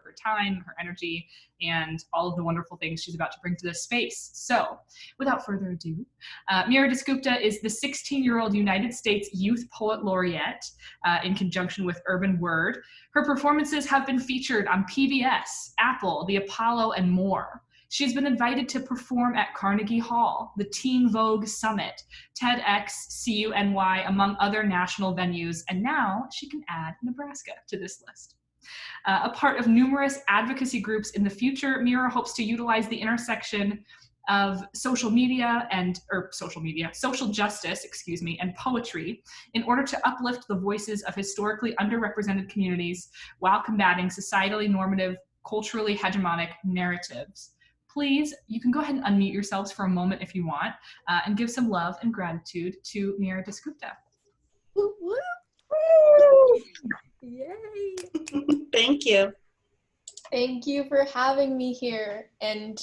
her time, her energy, and all of the wonderful things she's about to bring to this space. So without further ado, Meera Dasgupta is the 16-year-old United States Youth Poet Laureate in conjunction with Urban Word. Her performances have been featured on PBS, Apple, The Apollo, and more. She's been invited to perform at Carnegie Hall, the Teen Vogue Summit, TEDx, CUNY, among other national venues, and now she can add Nebraska to this list. A part of numerous advocacy groups in the future, Meera hopes to utilize the intersection of social justice, and poetry in order to uplift the voices of historically underrepresented communities while combating societally normative, culturally hegemonic narratives. Please, you can go ahead and unmute yourselves for a moment if you want, and give some love and gratitude to Meera Dasgupta. Woo, woo, woo. Yay! Thank you. Thank you for having me here, and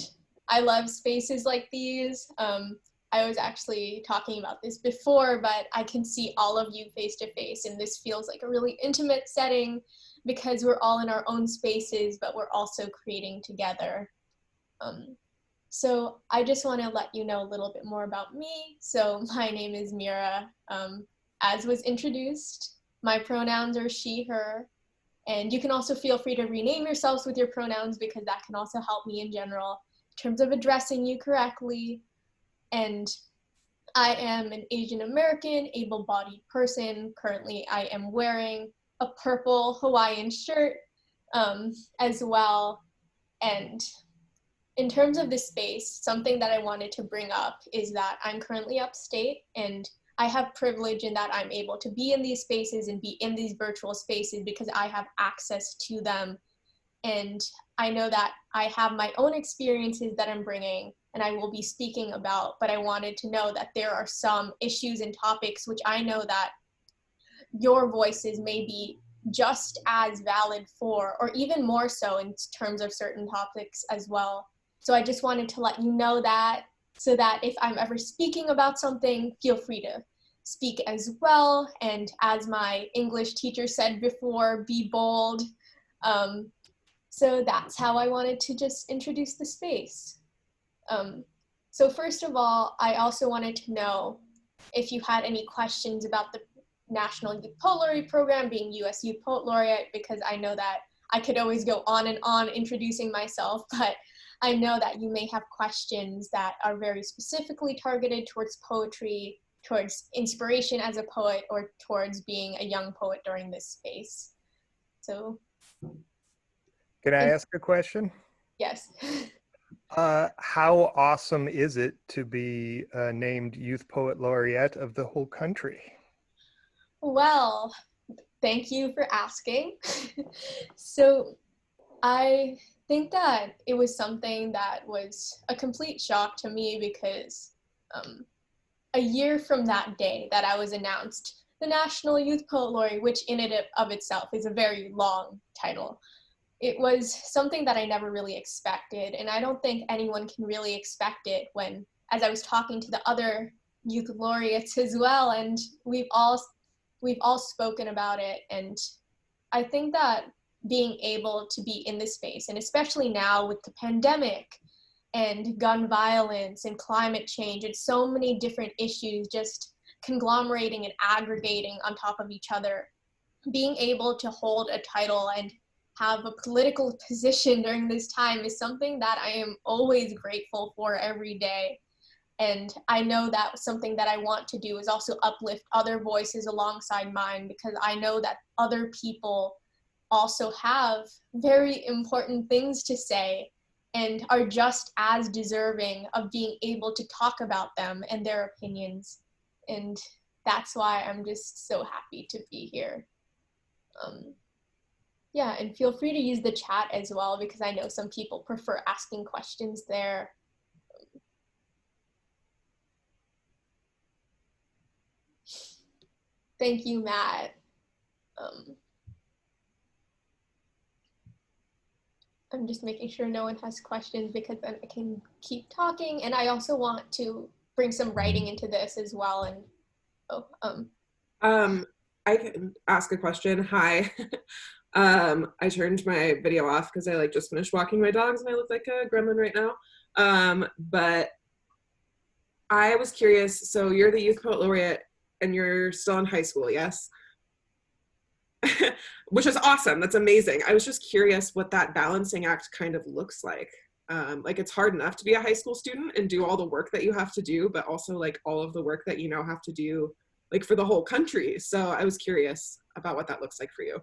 I love spaces like these. I was actually talking about this before, but I can see all of you face to face, and this feels like a really intimate setting because we're all in our own spaces, but we're also creating together. So I just want to let you know a little bit more about me. So my name is Meera. As was introduced, my pronouns are she, her, and you can also feel free to rename yourselves with your pronouns because that can also help me in general in terms of addressing you correctly. And I am an Asian American, able-bodied person. Currently, I am wearing a purple Hawaiian shirt as well. And in terms of this space, something that I wanted to bring up is that I'm currently upstate, and I have privilege in that I'm able to be in these spaces and be in these virtual spaces because I have access to them. And I know that I have my own experiences that I'm bringing and I will be speaking about, but I wanted to know that there are some issues and topics which I know that your voices may be just as valid for, or even more so in terms of certain topics as well. So I just wanted to let you know that, so that if I'm ever speaking about something, feel free to speak as well. And as my English teacher said before, be bold. So that's how I wanted to just introduce the space. So first of all, I also wanted to know if you had any questions about the National Youth Poet Laureate Program, being US Youth Poet Laureate, because I know that I could always go on and on introducing myself, but I know that you may have questions that are very specifically targeted towards poetry, towards inspiration as a poet, or towards being a young poet during this space. So. Can I ask a question? Yes. How awesome is it to be named Youth Poet Laureate of the whole country? Well, thank you for asking. So I think that it was something that was a complete shock to me because a year from that day that I was announced the National Youth Poet Laureate, which in and of itself is a very long title, it was something that I never really expected, and I don't think anyone can really expect it when, as I was talking to the other youth laureates as well, and we've all spoken about it, and I think that being able to be in this space, and especially now with the pandemic and gun violence and climate change and so many different issues just conglomerating and aggregating on top of each other, being able to hold a title and have a political position during this time is something that I am always grateful for every day. And I know that something that I want to do is also uplift other voices alongside mine, because I know that other people also have very important things to say and are just as deserving of being able to talk about them and their opinions. And that's why I'm just so happy to be here. Yeah, and feel free to use the chat as well, because I know some people prefer asking questions there. Thank you, Matt. I'm just making sure no one has questions because then I can keep talking. And I also want to bring some writing into this as well. And I can ask a question. Hi. I turned my video off because I like just finished walking my dogs and I look like a gremlin right now. But I was curious, so you're the Youth Poet Laureate and you're still in high school, yes? Which is awesome. That's amazing. I was just curious what that balancing act kind of looks like. Like it's hard enough to be a high school student and do all the work that you have to do, but also like all of the work that you now have to do like for the whole country. So I was curious about what that looks like for you.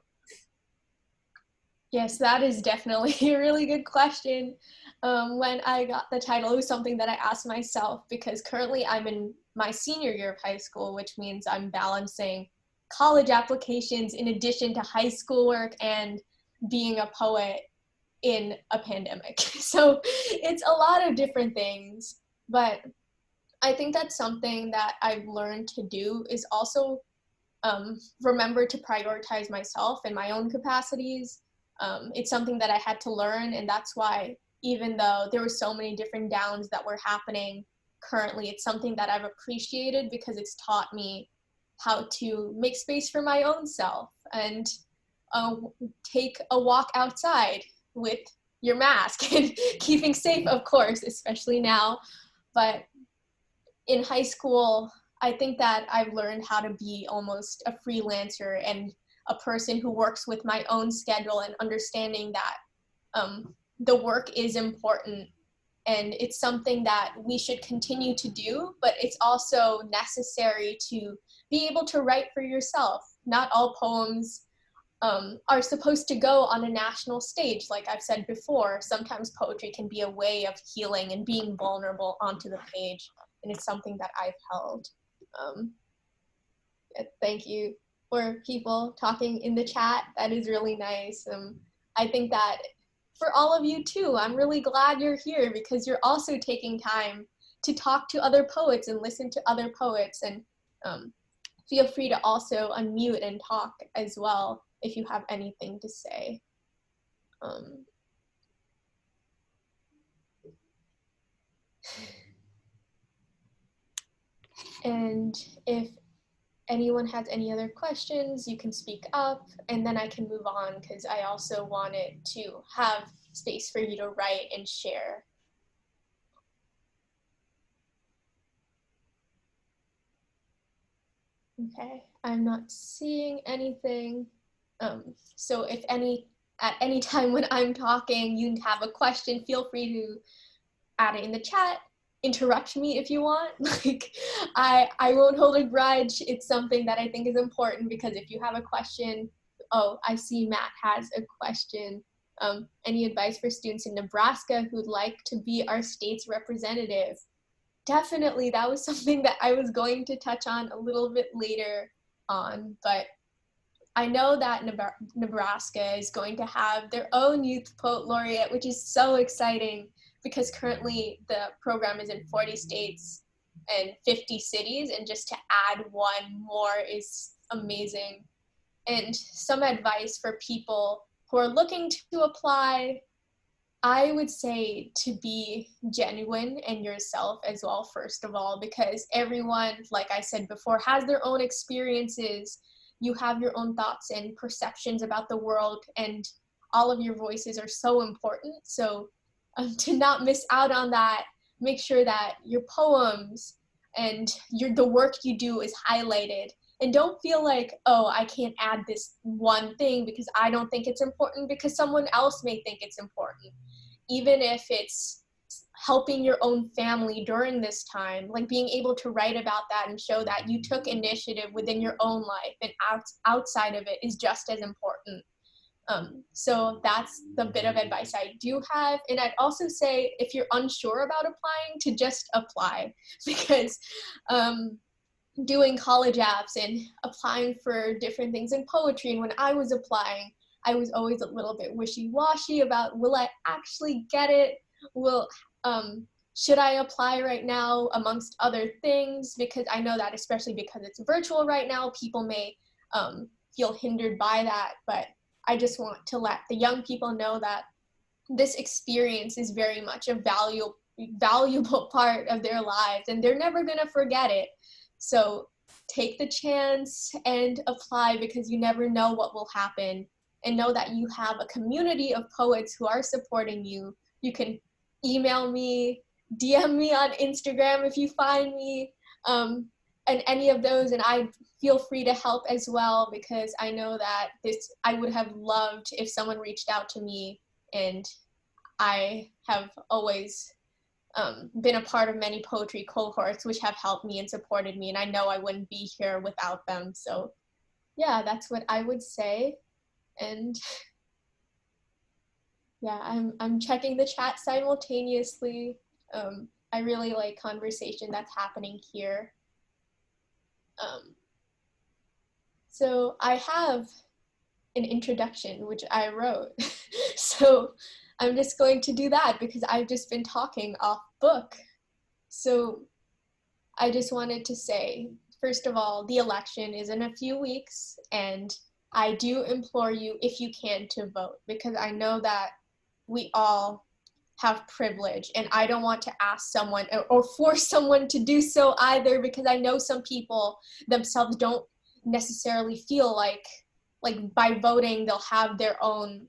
Yes, that is definitely a really good question. When I got the title, it was something that I asked myself because currently I'm in my senior year of high school, which means I'm balancing college applications in addition to high school work and being a poet in a pandemic. So it's a lot of different things, but I think that's something that I've learned to do is also remember to prioritize myself and my own capacities. It's something that I had to learn, and that's why even though there were so many different downs that were happening currently, it's something that I've appreciated because it's taught me how to make space for my own self and take a walk outside with your mask and keeping safe, of course, especially now. But in high school, I think that I've learned how to be almost a freelancer and a person who works with my own schedule and understanding that the work is important and it's something that we should continue to do, but it's also necessary to be able to write for yourself. Not all poems are supposed to go on a national stage. Like I've said before, sometimes poetry can be a way of healing and being vulnerable onto the page, and it's something that I've held. Thank you for people talking in the chat. That is really nice. I think that for all of you too, I'm really glad you're here because you're also taking time to talk to other poets and listen to other poets, and feel free to also unmute and talk as well if you have anything to say. And if anyone has any other questions, you can speak up and then I can move on because I also wanted to have space for you to write and share. Okay, I'm not seeing anything. So if at any time when I'm talking, you have a question, feel free to add it in the chat, interrupt me if you want. Like, I won't hold a grudge. It's something that I think is important because if you have a question, oh, I see Matt has a question. Any advice for students in Nebraska who'd like to be our state's representative? Definitely, that was something that I was going to touch on a little bit later on, but I know that Nebraska is going to have their own Youth Poet Laureate, which is so exciting because currently the program is in 40 states and 50 cities, and just to add one more is amazing. And some advice for people who are looking to apply, I would say to be genuine and yourself as well, first of all, because everyone, like I said before, has their own experiences. You have your own thoughts and perceptions about the world, and all of your voices are so important. So to not miss out on that, make sure that your poems and the work you do is highlighted. And don't feel like, oh, I can't add this one thing because I don't think it's important, because someone else may think it's important. Even if it's helping your own family during this time, like being able to write about that and show that you took initiative within your own life and outside of it is just as important. So that's the bit of advice I do have. And I'd also say if you're unsure about applying, to just apply, because doing college apps and applying for different things in poetry, and when I was applying, I was always a little bit wishy-washy about, will I actually get it? Should I apply right now, amongst other things? Because I know that especially because it's virtual right now, people may feel hindered by that, but I just want to let the young people know that this experience is very much a valuable part of their lives, and they're never gonna forget it. So take the chance and apply, because you never know what will happen. and know that you have a community of poets who are supporting you. You can email me, DM me on Instagram if you find me, and any of those, and I feel free to help as well, because I know that I would have loved if someone reached out to me, and I have always been a part of many poetry cohorts which have helped me and supported me, and I know I wouldn't be here without them. So yeah, that's what I would say. And yeah, I'm checking the chat simultaneously. I really like conversation that's happening here. So I have an introduction which I wrote. So I'm just going to do that because I've just been talking off book. So I just wanted to say, first of all, the election is in a few weeks, and I do implore you, if you can, to vote, because I know that we all have privilege, and I don't want to ask someone or force someone to do so either, because I know some people themselves don't necessarily feel like by voting they'll have their own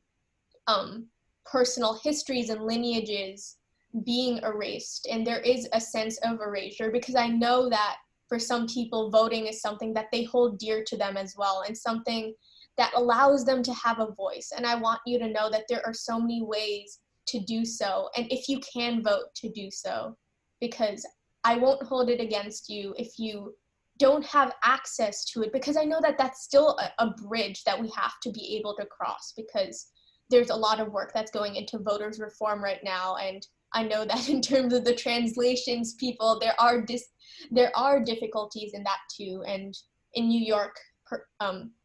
personal histories and lineages being erased, and there is a sense of erasure, because I know that for some people voting is something that they hold dear to them as well, and something that allows them to have a voice. And I want you to know that there are so many ways to do so, and if you can vote, to do so, because I won't hold it against you if you don't have access to it, because I know that that's still a bridge that we have to be able to cross, because there's a lot of work that's going into voters reform right now, and I know that in terms of the translations, people, there are difficulties in that too. And in New York,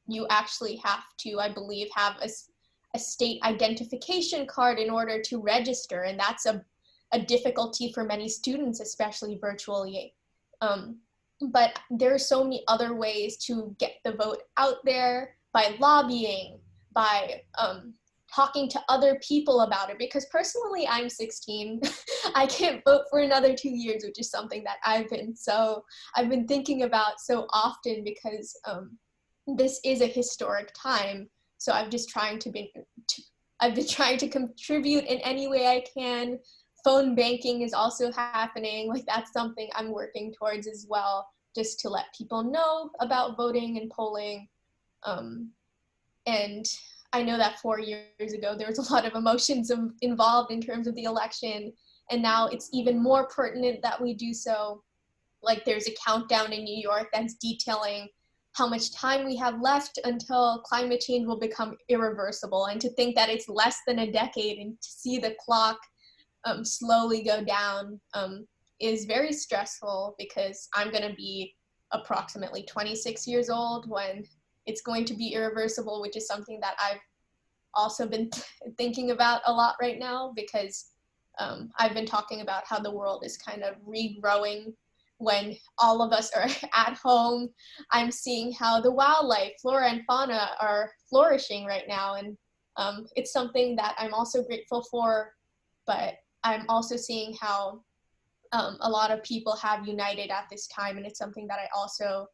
you actually have to, I believe, have a state identification card in order to register, and that's a difficulty for many students, especially virtually. But there are so many other ways to get the vote out there, by lobbying, by talking to other people about it, because personally I'm 16. I can't vote for another 2 years, which is something that I've been thinking about so often, because this is a historic time. So I've been trying to contribute in any way I can. Phone banking is also happening. Like, that's something I'm working towards as well, just to let people know about voting and polling. And I know that 4 years ago, there was a lot of emotions involved in terms of the election, and now it's even more pertinent that we do so. Like, there's a countdown in New York that's detailing how much time we have left until climate change will become irreversible, and to think that it's less than a decade, and to see the clock slowly go down is very stressful, because I'm going to be approximately 26 years old when it's going to be irreversible, which is something that I've also been thinking about a lot right now, because I've been talking about how the world is kind of regrowing when all of us are at home. I'm seeing how the wildlife, flora and fauna, are flourishing right now, and it's something that I'm also grateful for, but I'm also seeing how a lot of people have united at this time, and it's something that I also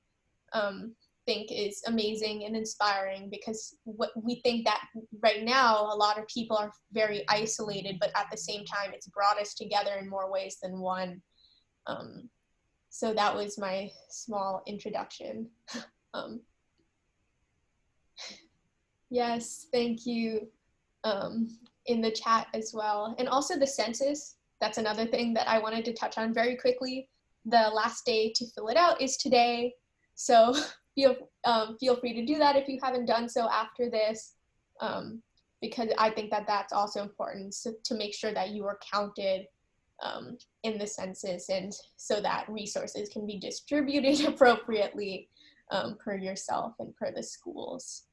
think is amazing and inspiring, because what we think that right now a lot of people are very isolated, but at the same time it's brought us together in more ways than one. So that was my small introduction. Yes, thank you. In the chat as well. And also the census, that's another thing that I wanted to touch on very quickly. The last day to fill it out is today, so feel free to do that if you haven't done so after this, because I think that that's also important, so to make sure that you are counted in the census, and so that resources can be distributed appropriately per yourself and per the schools.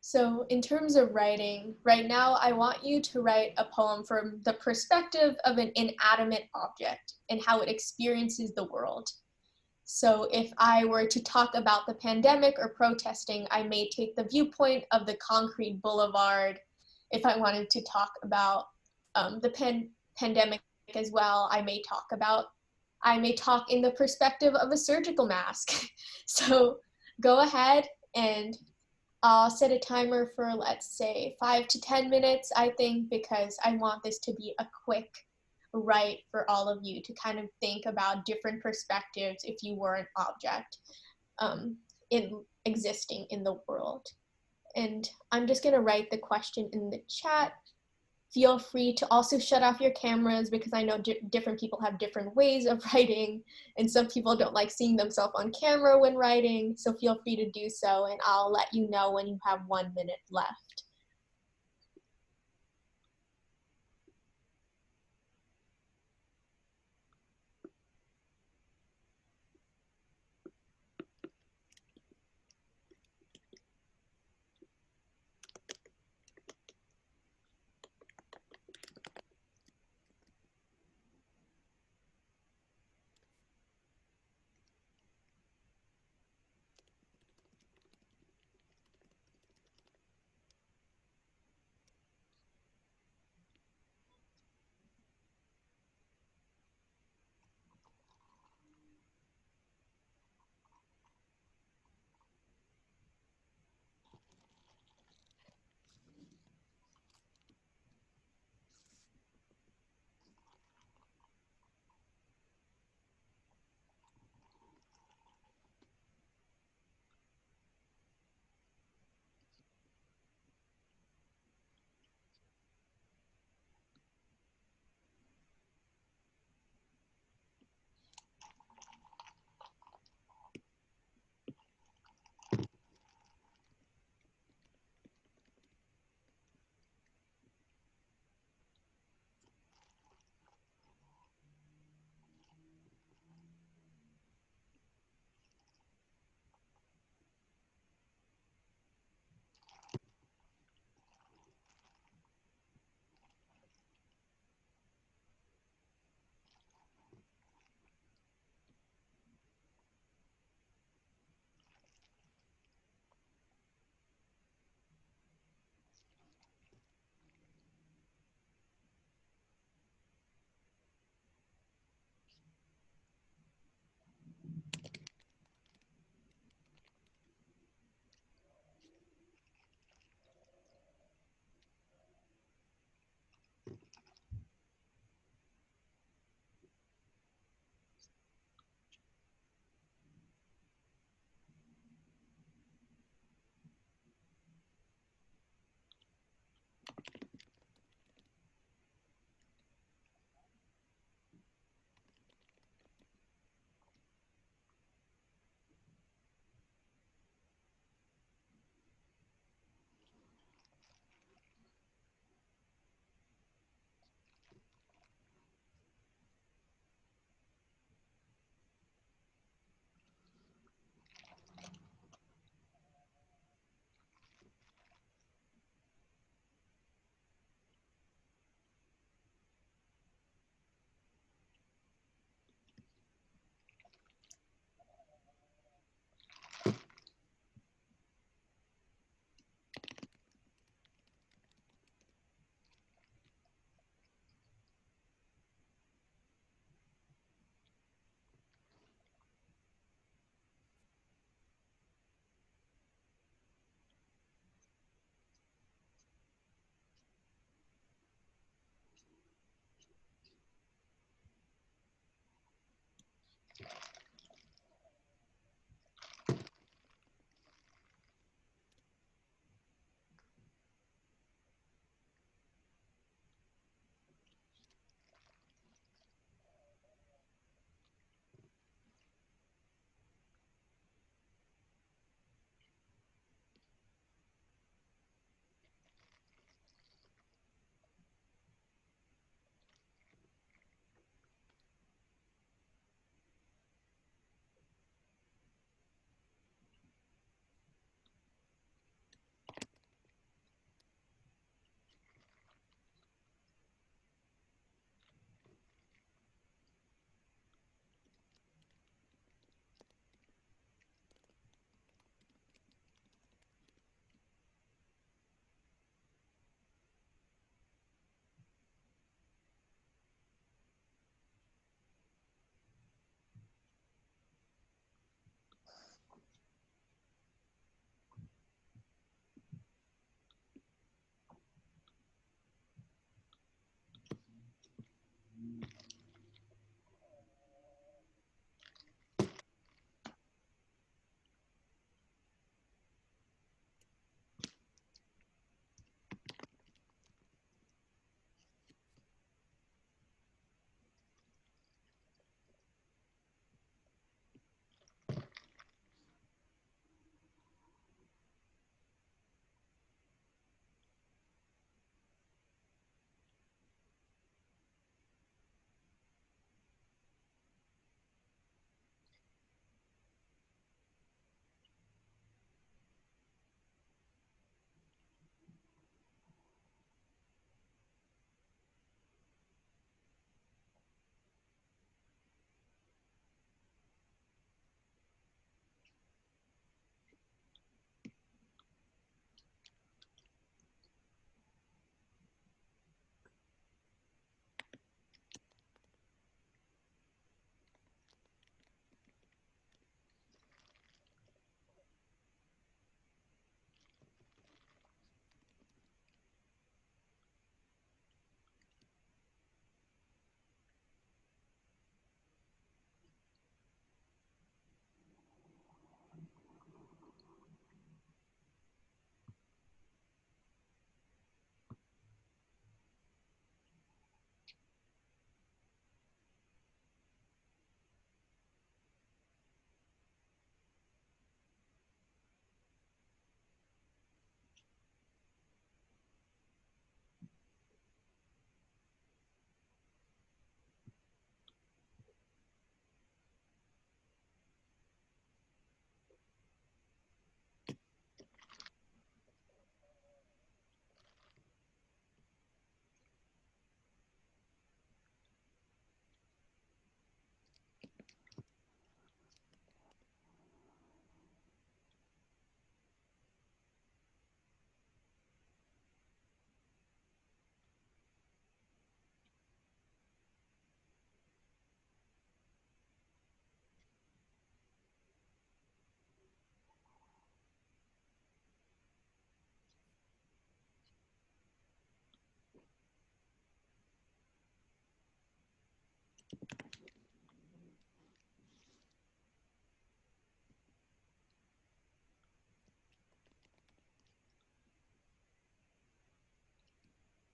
So in terms of writing, right now I want you to write a poem from the perspective of an inanimate object and how it experiences the world. So if I were to talk about the pandemic or protesting, I may take the viewpoint of the concrete boulevard. If I wanted to talk about the pandemic as well, I may talk in the perspective of a surgical mask. So go ahead and I'll set a timer for, let's say, 5 to 10 minutes, I think, because I want this to be a quick write for all of you to kind of think about different perspectives if you were an object in existing in the world. And I'm just going to write the question in the chat. Feel free to also shut off your cameras because I know different people have different ways of writing, and some people don't like seeing themselves on camera when writing, so feel free to do so, and I'll let you know when you have 1 minute left.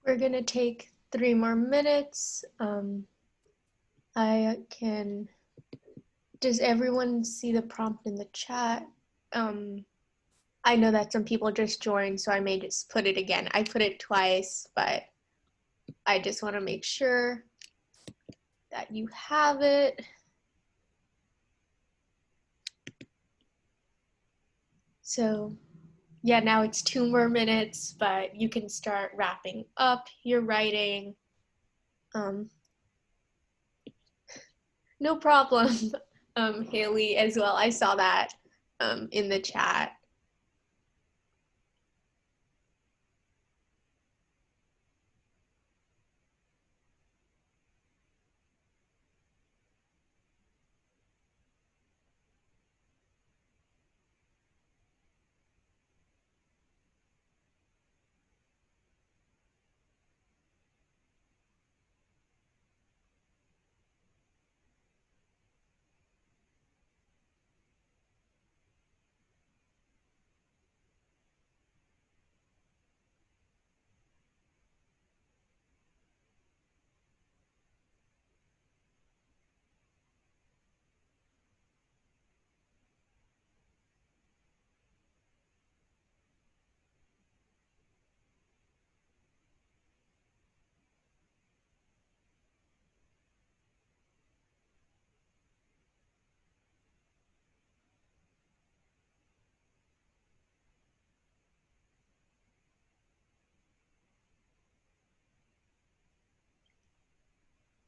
We're gonna take 3 more minutes. Does everyone see the prompt in the chat? I know that some people just joined, so I may just put it again. I put it twice, but I just want to make sure that you have it. So yeah, now it's 2 more minutes, but you can start wrapping up your writing. No problem, Haley, as well. I saw that in the chat.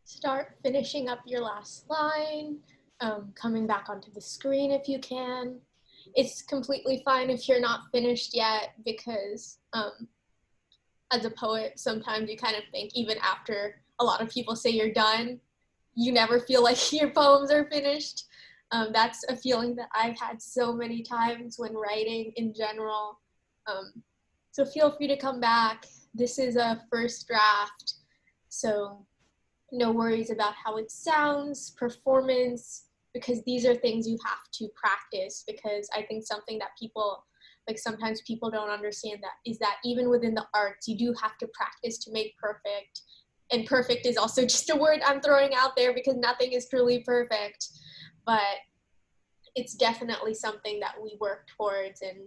Start finishing up your last line, coming back onto the screen if you can. It's completely fine if you're not finished yet, because as a poet, sometimes you kind of think, even after a lot of people say you're done, you never feel like your poems are finished. That's a feeling that I've had so many times when writing in general. So feel free to come back. This is a first draft, so no worries about how it sounds, performance, because these are things you have to practice. Because I think something that people, like sometimes people don't understand that, is that even within the arts, you do have to practice to make perfect. And perfect is also just a word I'm throwing out there because nothing is truly perfect. But it's definitely something that we work towards and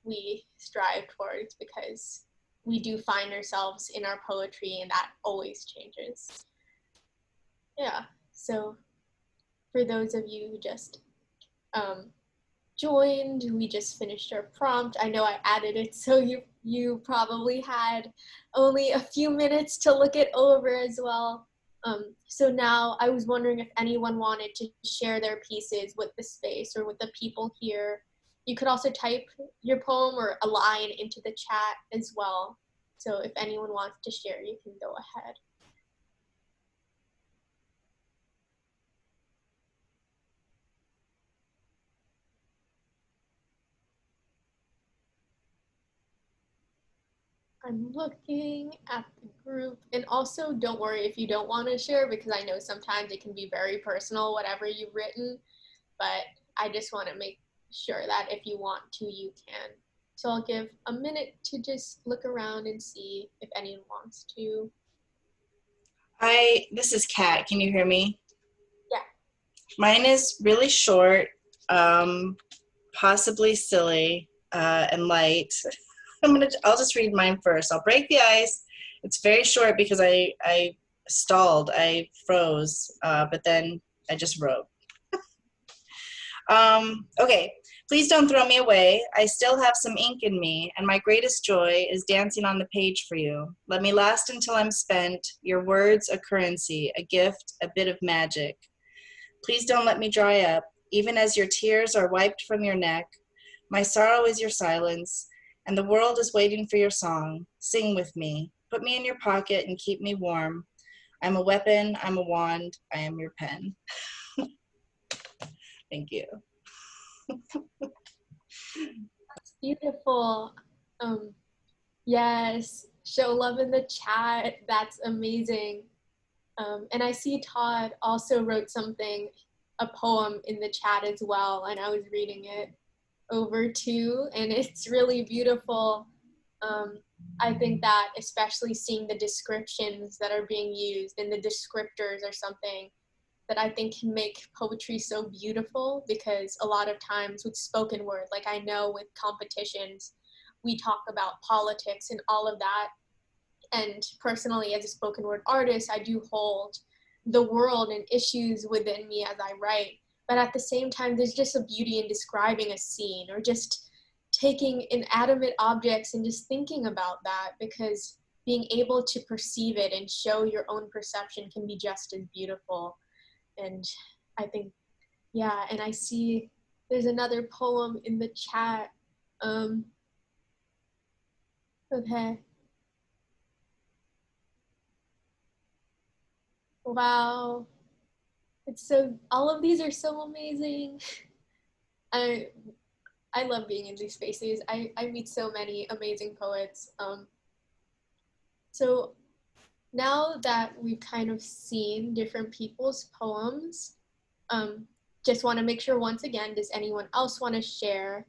we strive towards, because we do find ourselves in our poetry and that always changes. Yeah, so for those of you who just joined, we just finished our prompt. I know I added it, so you probably had only a few minutes to look it over as well. So now I was wondering if anyone wanted to share their pieces with the space or with the people here. You could also type your poem or a line into the chat as well. So if anyone wants to share, you can go ahead. I'm looking at the group, and also don't worry if you don't want to share, because I know sometimes it can be very personal, whatever you've written, but I just want to make sure that if you want to, you can. So I'll give a minute to just look around and see if anyone wants to. This is Kat. Can you hear me? Yeah. Mine is really short, possibly silly, and light. I'll just read mine first. I'll break the ice. It's very short because I stalled. I froze, but then I just wrote. Okay. Please don't throw me away. I still have some ink in me, and my greatest joy is dancing on the page for you. Let me last until I'm spent. Your words a currency, a gift, a bit of magic. Please don't let me dry up, even as your tears are wiped from your neck. My sorrow is your silence, and the world is waiting for your song. Sing with me. Put me in your pocket and keep me warm. I'm a weapon, I'm a wand, I am your pen. Thank you. That's beautiful. Yes, show love in the chat. That's amazing. And I see Todd also wrote something, a poem in the chat as well, and I was reading it over too, and it's really beautiful. I think that especially seeing the descriptions that are being used and the descriptors or something that I think can make poetry so beautiful, because a lot of times with spoken word, like I know with competitions, we talk about politics and all of that. And personally, as a spoken word artist, I do hold the world and issues within me as I write. But at the same time, there's just a beauty in describing a scene or just taking inanimate objects and just thinking about that, because being able to perceive it and show your own perception can be just as beautiful. And I think, yeah, and I see there's another poem in the chat. Okay. Wow. It's so, all of these are so amazing. I I love being in these spaces. I meet so many amazing poets. So now that we've kind of seen different people's poems, just want to make sure once again, does anyone else want to share?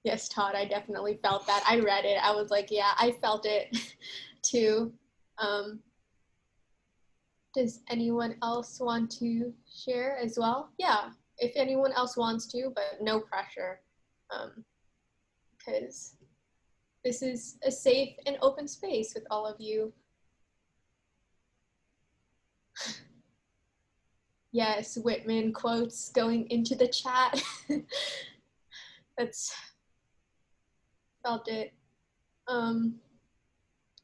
Yes, Todd, I definitely felt that. I read it. I was like, yeah, I felt it too. Does anyone else want to share as well? Yeah, if anyone else wants to, but no pressure, because this is a safe and open space with all of you. Yes, Whitman quotes going into the chat. That's, felt it.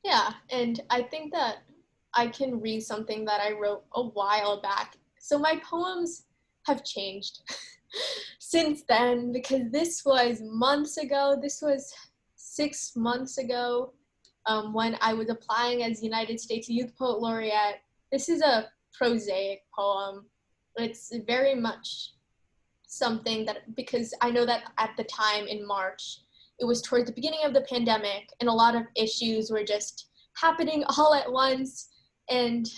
Yeah, and I think that I can read something that I wrote a while back. So my poems have changed since then, because this was months ago. This was 6 months ago, when I was applying as United States Youth Poet Laureate. This is a prosaic poem. It's very much something that, because I know that at the time in March, it was towards the beginning of the pandemic and a lot of issues were just happening all at once. And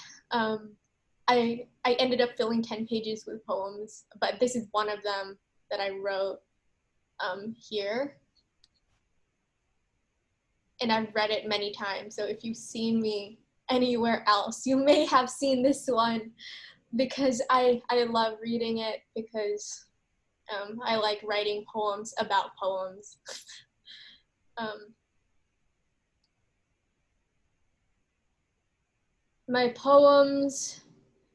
I ended up filling 10 pages with poems, but this is one of them that I wrote here. And I've read it many times. So if you've seen me anywhere else, you may have seen this one, because I love reading it, because I like writing poems about poems. My poems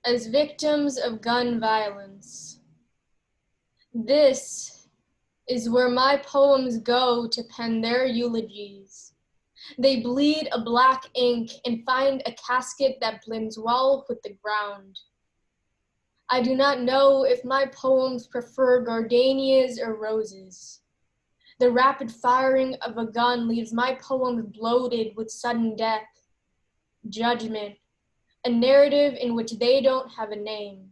as victims of gun violence. This is where my poems go to pen their eulogies. They bleed a black ink and find a casket that blends well with the ground. I do not know if my poems prefer gardenias or roses. The rapid firing of a gun leaves my poems bloated with sudden death, judgment, a narrative in which they don't have a name.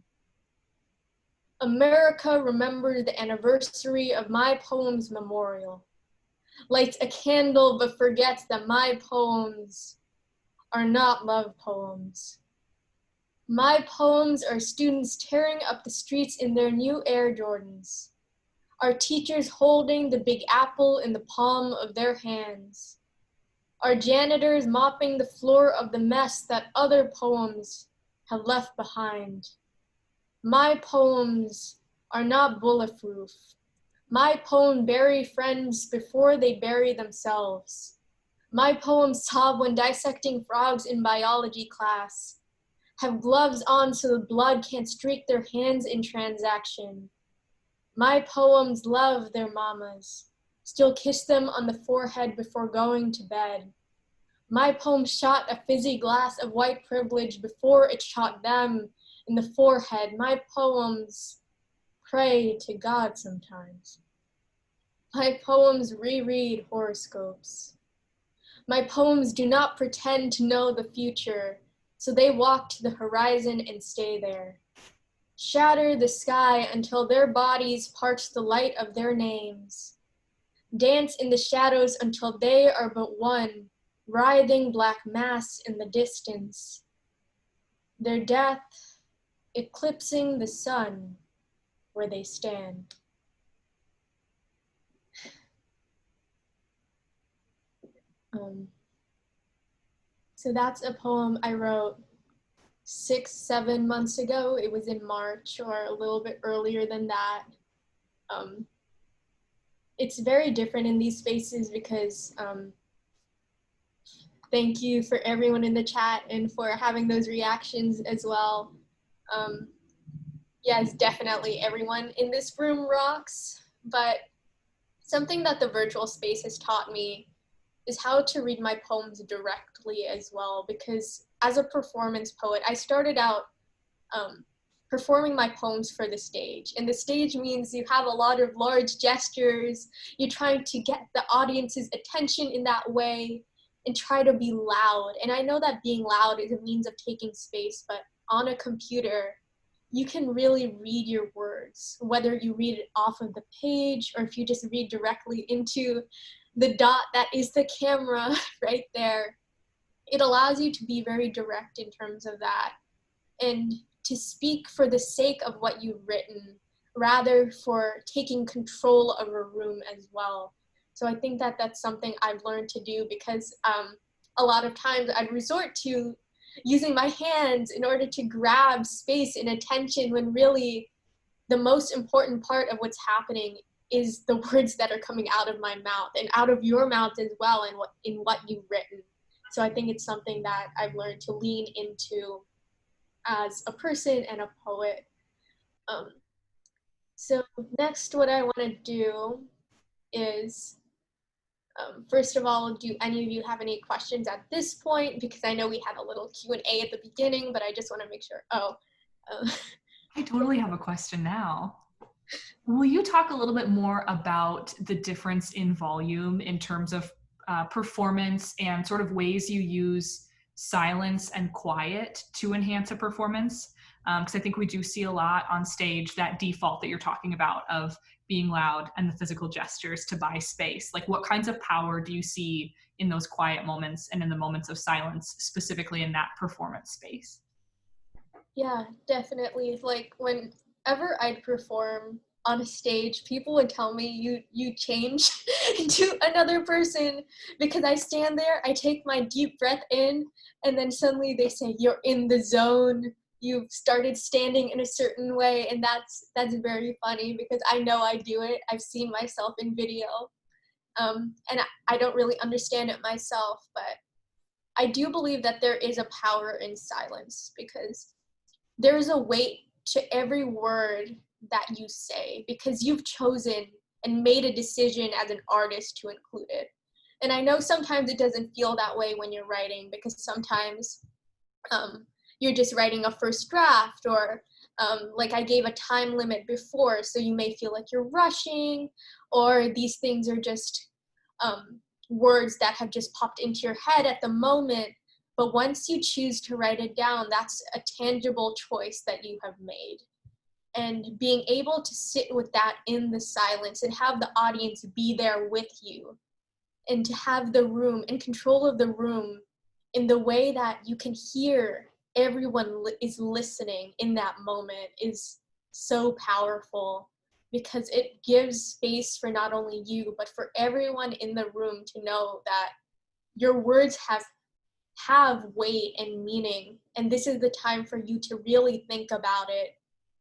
America remembers the anniversary of my poem's memorial, lights a candle but forgets that my poems are not love poems. My poems are students tearing up the streets in their new Air Jordans, our teachers holding the Big Apple in the palm of their hands, our janitors mopping the floor of the mess that other poems have left behind. My poems are not bulletproof. My poems bury friends before they bury themselves. My poems sob when dissecting frogs in biology class, have gloves on so the blood can't streak their hands in transaction. My poems love their mamas, still kiss them on the forehead before going to bed. My poem shot a fizzy glass of white privilege before it shot them in the forehead. My poems pray to God sometimes. My poems reread horoscopes. My poems do not pretend to know the future, so they walk to the horizon and stay there. Shatter the sky until their bodies parch the light of their names. Dance in the shadows until they are but one, writhing black mass in the distance. Their death eclipsing the sun where they stand. Um, so that's a poem I wrote 6-7 months ago. It was in March or a little bit earlier than that. It's very different in these spaces because thank you for everyone in the chat and for having those reactions as well. Yes, definitely everyone in this room rocks, but something that the virtual space has taught me is how to read my poems directly as well, because as a performance poet, I started out performing my poems for the stage. And the stage means you have a lot of large gestures, you're trying to get the audience's attention in that way and try to be loud. And I know that being loud is a means of taking space, but on a computer, you can really read your words, whether you read it off of the page or if you just read directly into the dot that is the camera right there. It allows you to be very direct in terms of that and to speak for the sake of what you've written rather for taking control of a room as well. So I think that that's something I've learned to do because a lot of times I'd resort to using my hands in order to grab space and attention when really the most important part of what's happening is the words that are coming out of my mouth and out of your mouth as well in what you've written. So I think it's something that I've learned to lean into as a person and a poet. So next what I want to do is, first of all, do any of you have any questions at this point? Because I know we had a little Q&A at the beginning, but I just want to make sure. I totally have a question now. Will you talk a little bit more about the difference in volume in terms of performance and sort of ways you use silence and quiet to enhance a performance? Because I think we do see a lot on stage, that default that you're talking about of being loud and the physical gestures to buy space. Like, what kinds of power do you see in those quiet moments and in the moments of silence, specifically in that performance space? Yeah, definitely. Like, whenever I'd perform on a stage, people would tell me you change into another person because I stand there, I take my deep breath in, and then suddenly they say, you're in the zone. You've started standing in a certain way, and that's very funny because I know I do it. I've seen myself in video, and I don't really understand it myself, but I do believe that there is a power in silence because there's a weight to every word that you say because you've chosen and made a decision as an artist to include it. And I know sometimes it doesn't feel that way when you're writing because sometimes you're just writing a first draft or like I gave a time limit before, so you may feel like you're rushing or these things are just words that have just popped into your head at the moment. But once you choose to write it down, that's a tangible choice that you have made. And being able to sit with that in the silence and have the audience be there with you and to have the room and control of the room in the way that you can hear everyone is listening in that moment is so powerful because it gives space for not only you, but for everyone in the room to know that your words have weight and meaning, and this is the time for you to really think about it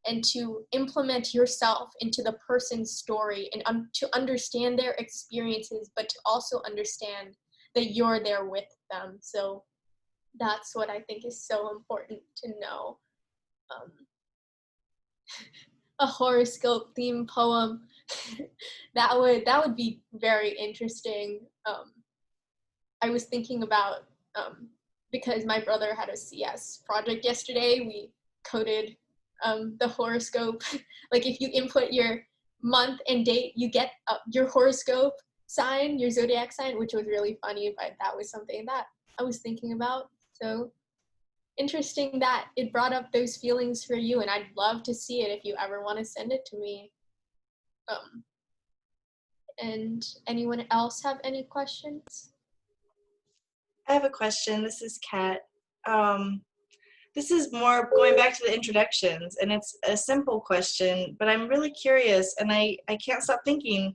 and to implement yourself into the person's story and to understand their experiences, but to also understand that you're there with them. So that's what I think is so important to know. A horoscope themed poem, that would be very interesting. I was thinking about because my brother had a CS project yesterday, we coded the horoscope. Like if you input your month and date, you get your horoscope sign, your zodiac sign, which was really funny, but that was something that I was thinking about. So interesting that it brought up those feelings for you, and I'd love to see it if you ever want to send it to me. And anyone else have any questions? I have a question. This is Kat. This is more going back to the introductions, and it's a simple question, but I'm really curious, and I can't stop thinking,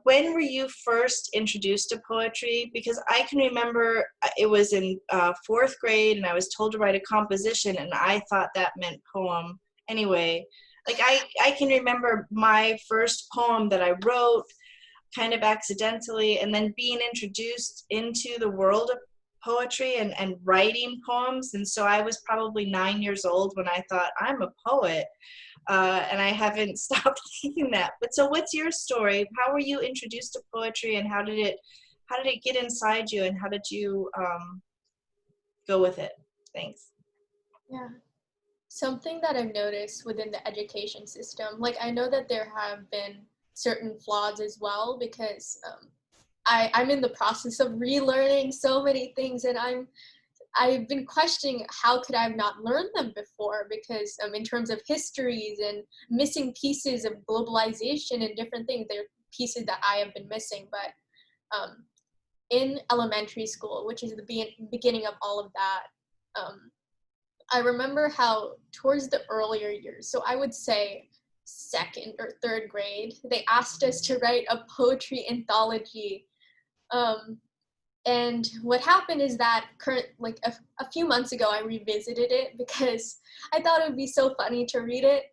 When were you first introduced to poetry? Because I can remember it was in 4th grade and I was told to write a composition and I thought that meant poem. Anyway, like I can remember my first poem that I wrote kind of accidentally, and then being introduced into the world of poetry and writing poems. And so I was probably 9 years old when I thought, I'm a poet. And I haven't stopped thinking that. But so what's your story? How were you introduced to poetry, and how did it get inside you, and how did you go with it? Thanks. Yeah. Something that I've noticed within the education system, like I know that there have been certain flaws as well, because I'm in the process of relearning so many things, and I've been questioning how could I have not learned them before, because in terms of histories and missing pieces of globalization and different things, there are pieces that I have been missing. But in elementary school, which is the beginning of all of that, I remember how towards the earlier years, so I would say 2nd or 3rd grade, they asked us to write a poetry anthology. And what happened is that a few months ago, I revisited it because I thought it would be so funny to read it.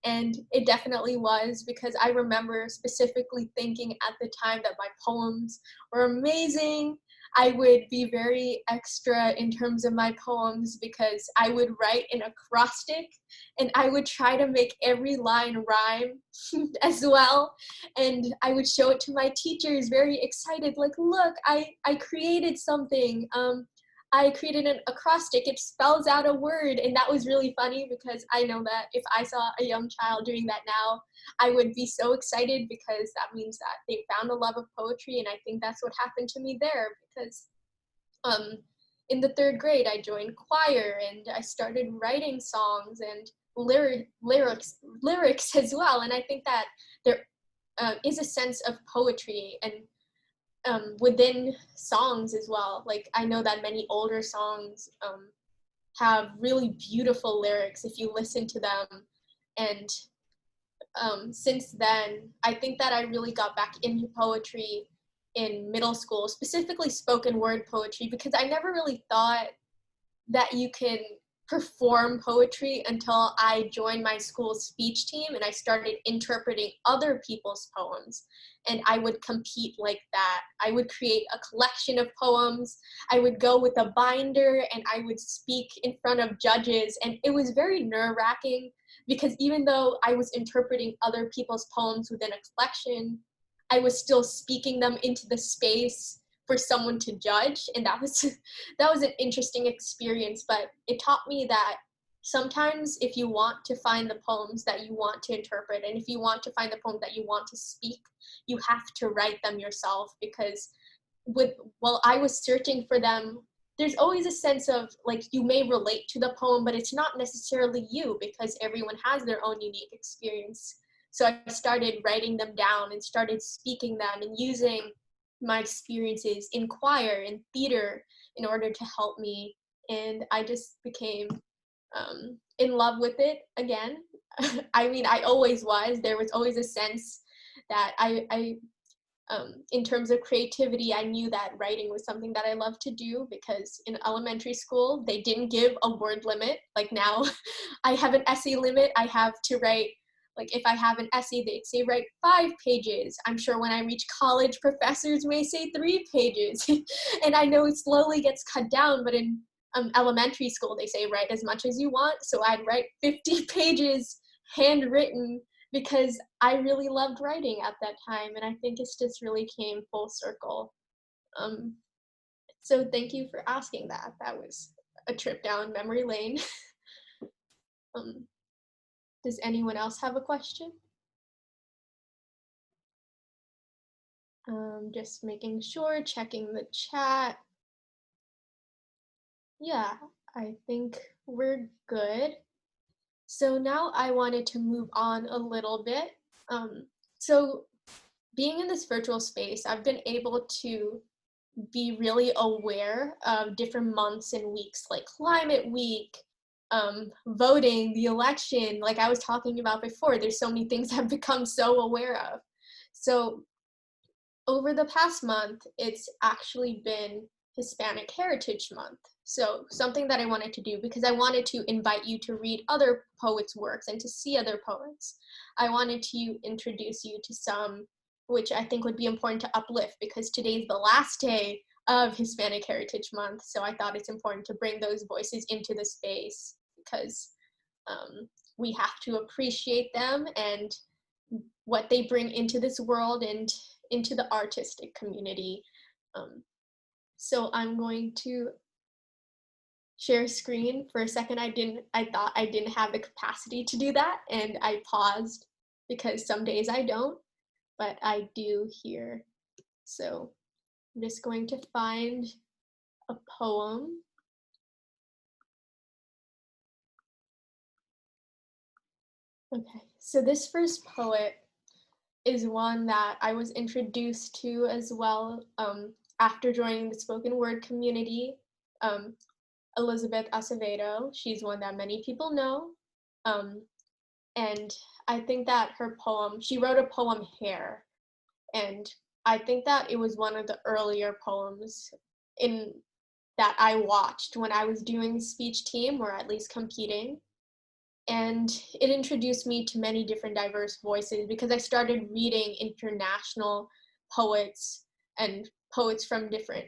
And it definitely was, because I remember specifically thinking at the time that my poems were amazing. I would be very extra in terms of my poems because I would write an acrostic and I would try to make every line rhyme as well. And I would show it to my teachers, very excited, like, look, I created something. I created an acrostic, it spells out a word. And that was really funny because I know that if I saw a young child doing that now, I would be so excited, because that means that they found a love of poetry. And I think that's what happened to me there, because in the 3rd grade, I joined choir and I started writing songs and lyrics as well. And I think that there is a sense of poetry and within songs as well. Like I know that many older songs have really beautiful lyrics if you listen to them. And since then, I think that I really got back into poetry in middle school, specifically spoken word poetry, because I never really thought that you can perform poetry until I joined my school's speech team and I started interpreting other people's poems. And I would compete like that. I would create a collection of poems. I would go with a binder and I would speak in front of judges. And it was very nerve-wracking because even though I was interpreting other people's poems within a collection, I was still speaking them into the space for someone to judge. And that was an interesting experience, but it taught me that sometimes if you want to find the poems that you want to interpret, and if you want to find the poems that you want to speak, you have to write them yourself, because while I was searching for them, there's always a sense of like you may relate to the poem, but it's not necessarily you, because everyone has their own unique experience. So I started writing them down and started speaking them and using my experiences in choir and theater in order to help me. And I just became in love with it again. I mean, I always was. There was always a sense that I in terms of creativity, I knew that writing was something that I loved to do, because in elementary school, they didn't give a word limit. Like now, I have an essay limit. I have to write, like if I have an essay, they'd say write 5 pages. I'm sure when I reach college, professors may say 3 pages. And I know it slowly gets cut down, but in elementary school, they say write as much as you want. So I'd write 50 pages handwritten, because I really loved writing at that time. And I think it's just really came full circle. So thank you for asking that. That was a trip down memory lane. Does anyone else have a question? Just making sure, checking the chat. Yeah, I think we're good. So now I wanted to move on a little bit. So being in this virtual space, I've been able to be really aware of different months and weeks, like Climate Week, voting, the election, like I was talking about before. There's so many things I've become so aware of. So over the past month, it's actually been Hispanic Heritage Month. So something that I wanted to do, because I wanted to invite you to read other poets' works and to see other poets, I wanted to introduce you to some which I think would be important to uplift, because today's the last day of Hispanic Heritage Month. So I thought it's important to bring those voices into the space, because we have to appreciate them and what they bring into this world and into the artistic community. So I'm going to share screen for a second. I thought I didn't have the capacity to do that, and I paused because some days I don't, but I do here. So I'm just going to find a poem. Okay, so this first poet is one that I was introduced to as well after joining the spoken word community. Elizabeth Acevedo, she's one that many people know. And I think that her poem, she wrote a poem, Hair, and I think that it was one of the earlier poems that I watched when I was doing speech team, or at least competing. And it introduced me to many different diverse voices, because I started reading international poets and poets from different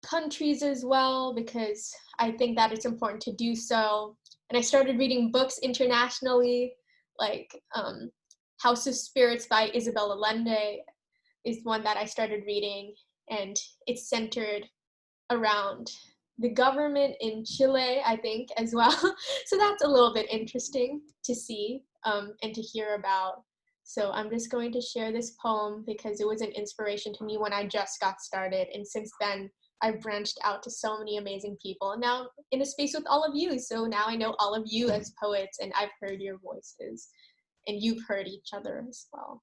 countries as well, because I think that it's important to do so. And I started reading books internationally, like House of Spirits by Isabel Allende is one that I started reading, and it's centered around the government in Chile, I think, as well. So that's a little bit interesting to see and to hear about. So I'm just going to share this poem because it was an inspiration to me when I just got started. And since then, I've branched out to so many amazing people. And now in a space with all of you. So now I know all of you as poets, and I've heard your voices, and you've heard each other as well.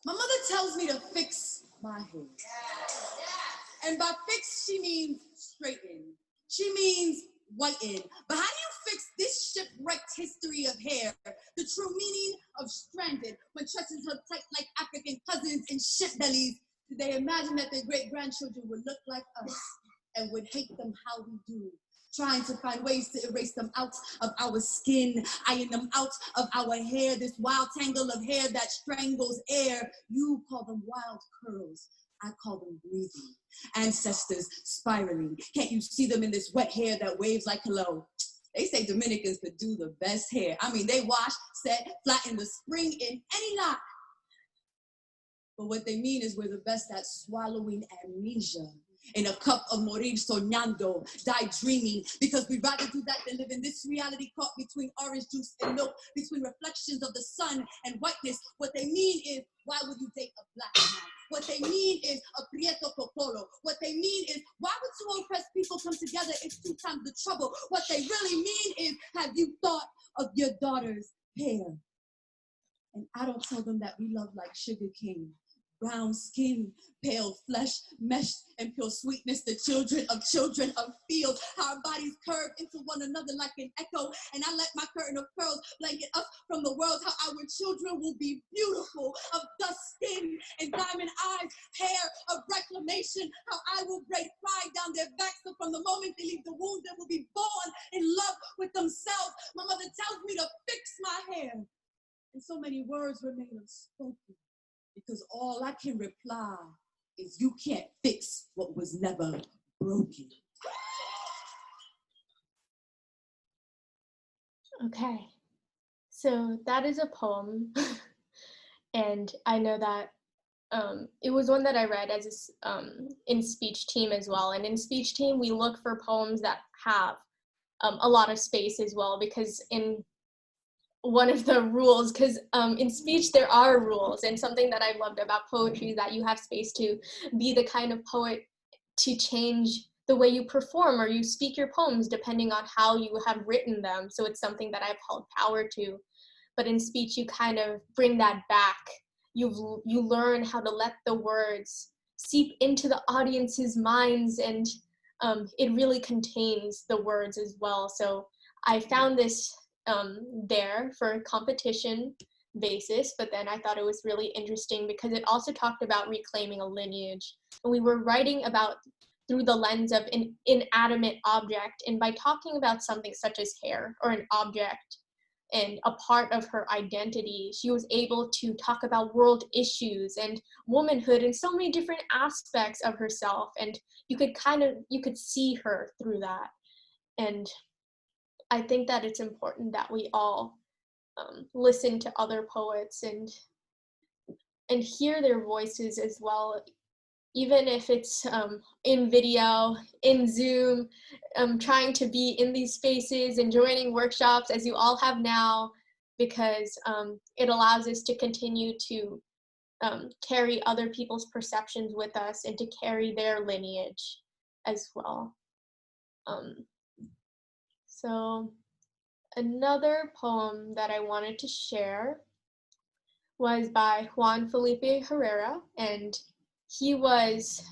My mother tells me to fix my hair. And by fix, she means straighten. She means whiten. But how do you fix this shipwrecked history of hair? The true meaning of stranded, when tresses held tight like African cousins in ship bellies. Did they imagine that their great-grandchildren would look like us and would hate them how we do? Trying to find ways to erase them out of our skin, iron them out of our hair, this wild tangle of hair that strangles air. You call them wild curls, I call them breathing. Ancestors spiraling. Can't you see them in this wet hair that waves like hello? They say Dominicans could do the best hair. I mean, they wash, set, flatten the spring in any knot. But what they mean is we're the best at swallowing amnesia. In a cup of morir soñando, die dreaming, because we'd rather do that than live in this reality caught between orange juice and milk, between reflections of the sun and whiteness. What they mean is, why would you date a black man? What they mean is a prieto popolo. What they mean is, why would two oppressed people come together? It's 2 times the trouble. What they really mean is, have you thought of your daughter's hair? And I don't tell them that we love like sugar cane. Brown skin, pale flesh, meshed and pure sweetness, the children of fields, how our bodies curve into one another like an echo, and I let my curtain of pearls blanket us from the world, how our children will be beautiful, of dust skin and diamond eyes, hair of reclamation, how I will braid pride down their backs, so from the moment they leave the womb, they will be born in love with themselves. My mother tells me to fix my hair, and so many words remain unspoken, because all I can reply is you can't fix what was never broken. Okay, so that is a poem. And I know that it was one that I read as in speech team as well. And in speech team, we look for poems that have a lot of space as well, because in one of the rules, because in speech there are rules, and something that I loved about poetry is that you have space to be the kind of poet to change the way you perform or you speak your poems depending on how you have written them. So it's something that I've held power to. But in speech you kind of bring that back. You learn how to let the words seep into the audience's minds, and it really contains the words as well. So I found this there for a competition basis, but then I thought it was really interesting because it also talked about reclaiming a lineage. And we were writing about through the lens of an inanimate object, and by talking about something such as hair or an object and a part of her identity, she was able to talk about world issues and womanhood and so many different aspects of herself, and you could see her through that. And I think that it's important that we all listen to other poets and hear their voices as well, even if it's in video, in Zoom, trying to be in these spaces and joining workshops as you all have now, because it allows us to continue to carry other people's perceptions with us and to carry their lineage as well. So another poem that I wanted to share was by Juan Felipe Herrera, and he was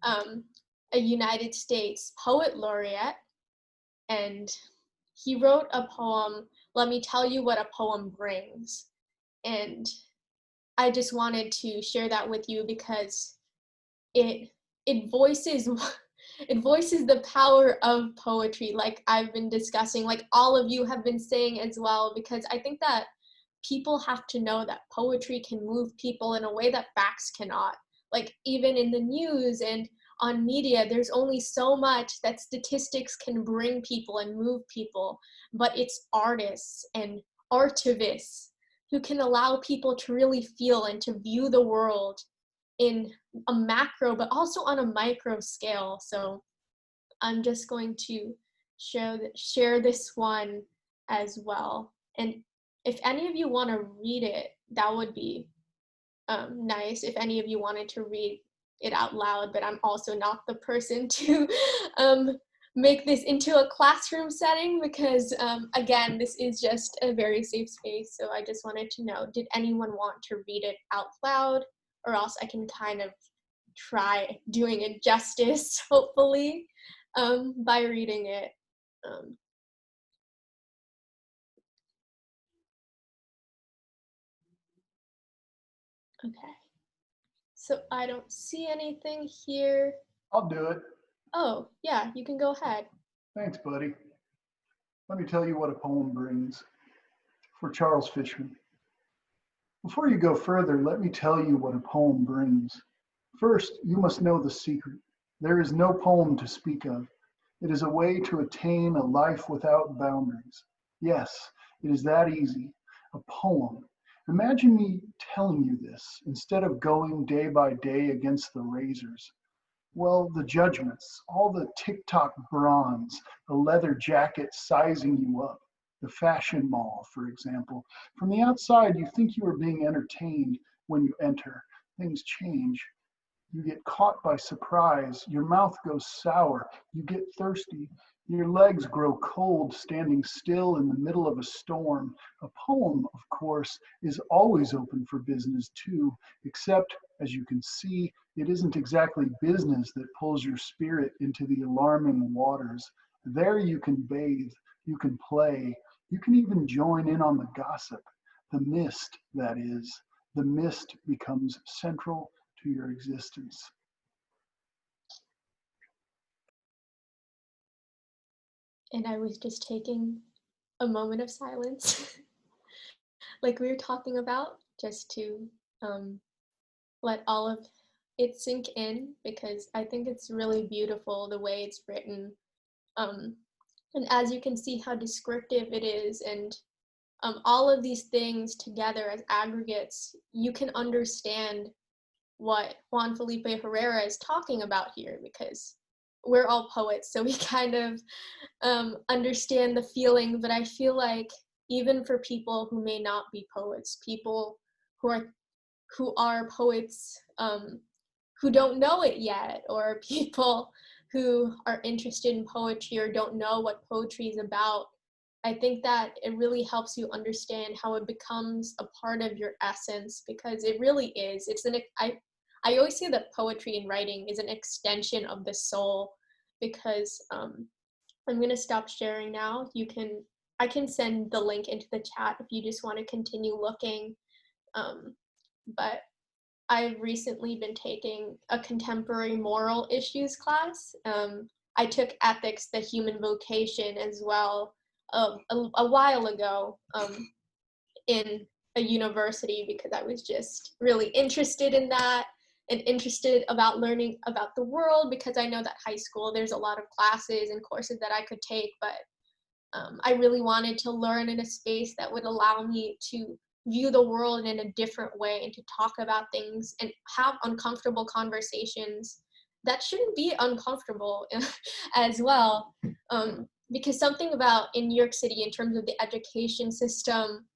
a United States Poet Laureate, and he wrote a poem, Let Me Tell You What a Poem Brings. And I just wanted to share that with you because it voices it voices the power of poetry, like I've been discussing, like all of you have been saying as well, because I think that people have to know that poetry can move people in a way that facts cannot. Like even in the news and on media, there's only so much that statistics can bring people and move people, but it's artists and artivists who can allow people to really feel and to view the world in a macro, but also on a micro scale. So I'm just going to share this one as well. And if any of you want to read it, that would be nice if any of you wanted to read it out loud, but I'm also not the person to make this into a classroom setting because, again, this is just a very safe space. So I just wanted to know, did anyone want to read it out loud? Or else I can kind of try doing it justice, hopefully, by reading it. Okay. So I don't see anything here. I'll do it. Oh, yeah, you can go ahead. Thanks, buddy. Let me tell you what a poem brings. For Charles Fishman. Before you go further, let me tell you what a poem brings. First, you must know the secret. There is no poem to speak of. It is a way to attain a life without boundaries. Yes, it is that easy. A poem. Imagine me telling you this instead of going day by day against the razors. Well, the judgments, all the TikTok bronze, the leather jacket sizing you up, the fashion mall, for example. From the outside, you think you are being entertained. When you enter, things change. You get caught by surprise. Your mouth goes sour. You get thirsty. Your legs grow cold standing still in the middle of a storm. A poem, of course, is always open for business too, except, as you can see, it isn't exactly business that pulls your spirit into the alarming waters. There you can bathe, you can play, you can even join in on the gossip. The mist, that is. The mist becomes central to your existence. And I was just taking a moment of silence, like we were talking about, just to let all of it sink in, because I think it's really beautiful the way it's written. And as you can see how descriptive it is, and all of these things together as aggregates, you can understand what Juan Felipe Herrera is talking about here, because we're all poets, so we kind of understand the feeling. But I feel like even for people who may not be poets, people who are poets who don't know it yet, or people who are interested in poetry or don't know what poetry is about, I think that it really helps you understand how it becomes a part of your essence, because it really is. I always say that poetry and writing is an extension of the soul, because I'm going to stop sharing now. You can I can send the link into the chat if you just want to continue looking. But I've recently been taking a contemporary moral issues class. I took ethics, the human vocation as well a while ago in a university because I was just really interested in that and interested about learning about the world, because I know that high school there's a lot of classes and courses that I could take, but I really wanted to learn in a space that would allow me to view the world in a different way and to talk about things and have uncomfortable conversations that shouldn't be uncomfortable as well. Because something about in New York City in terms of the education system,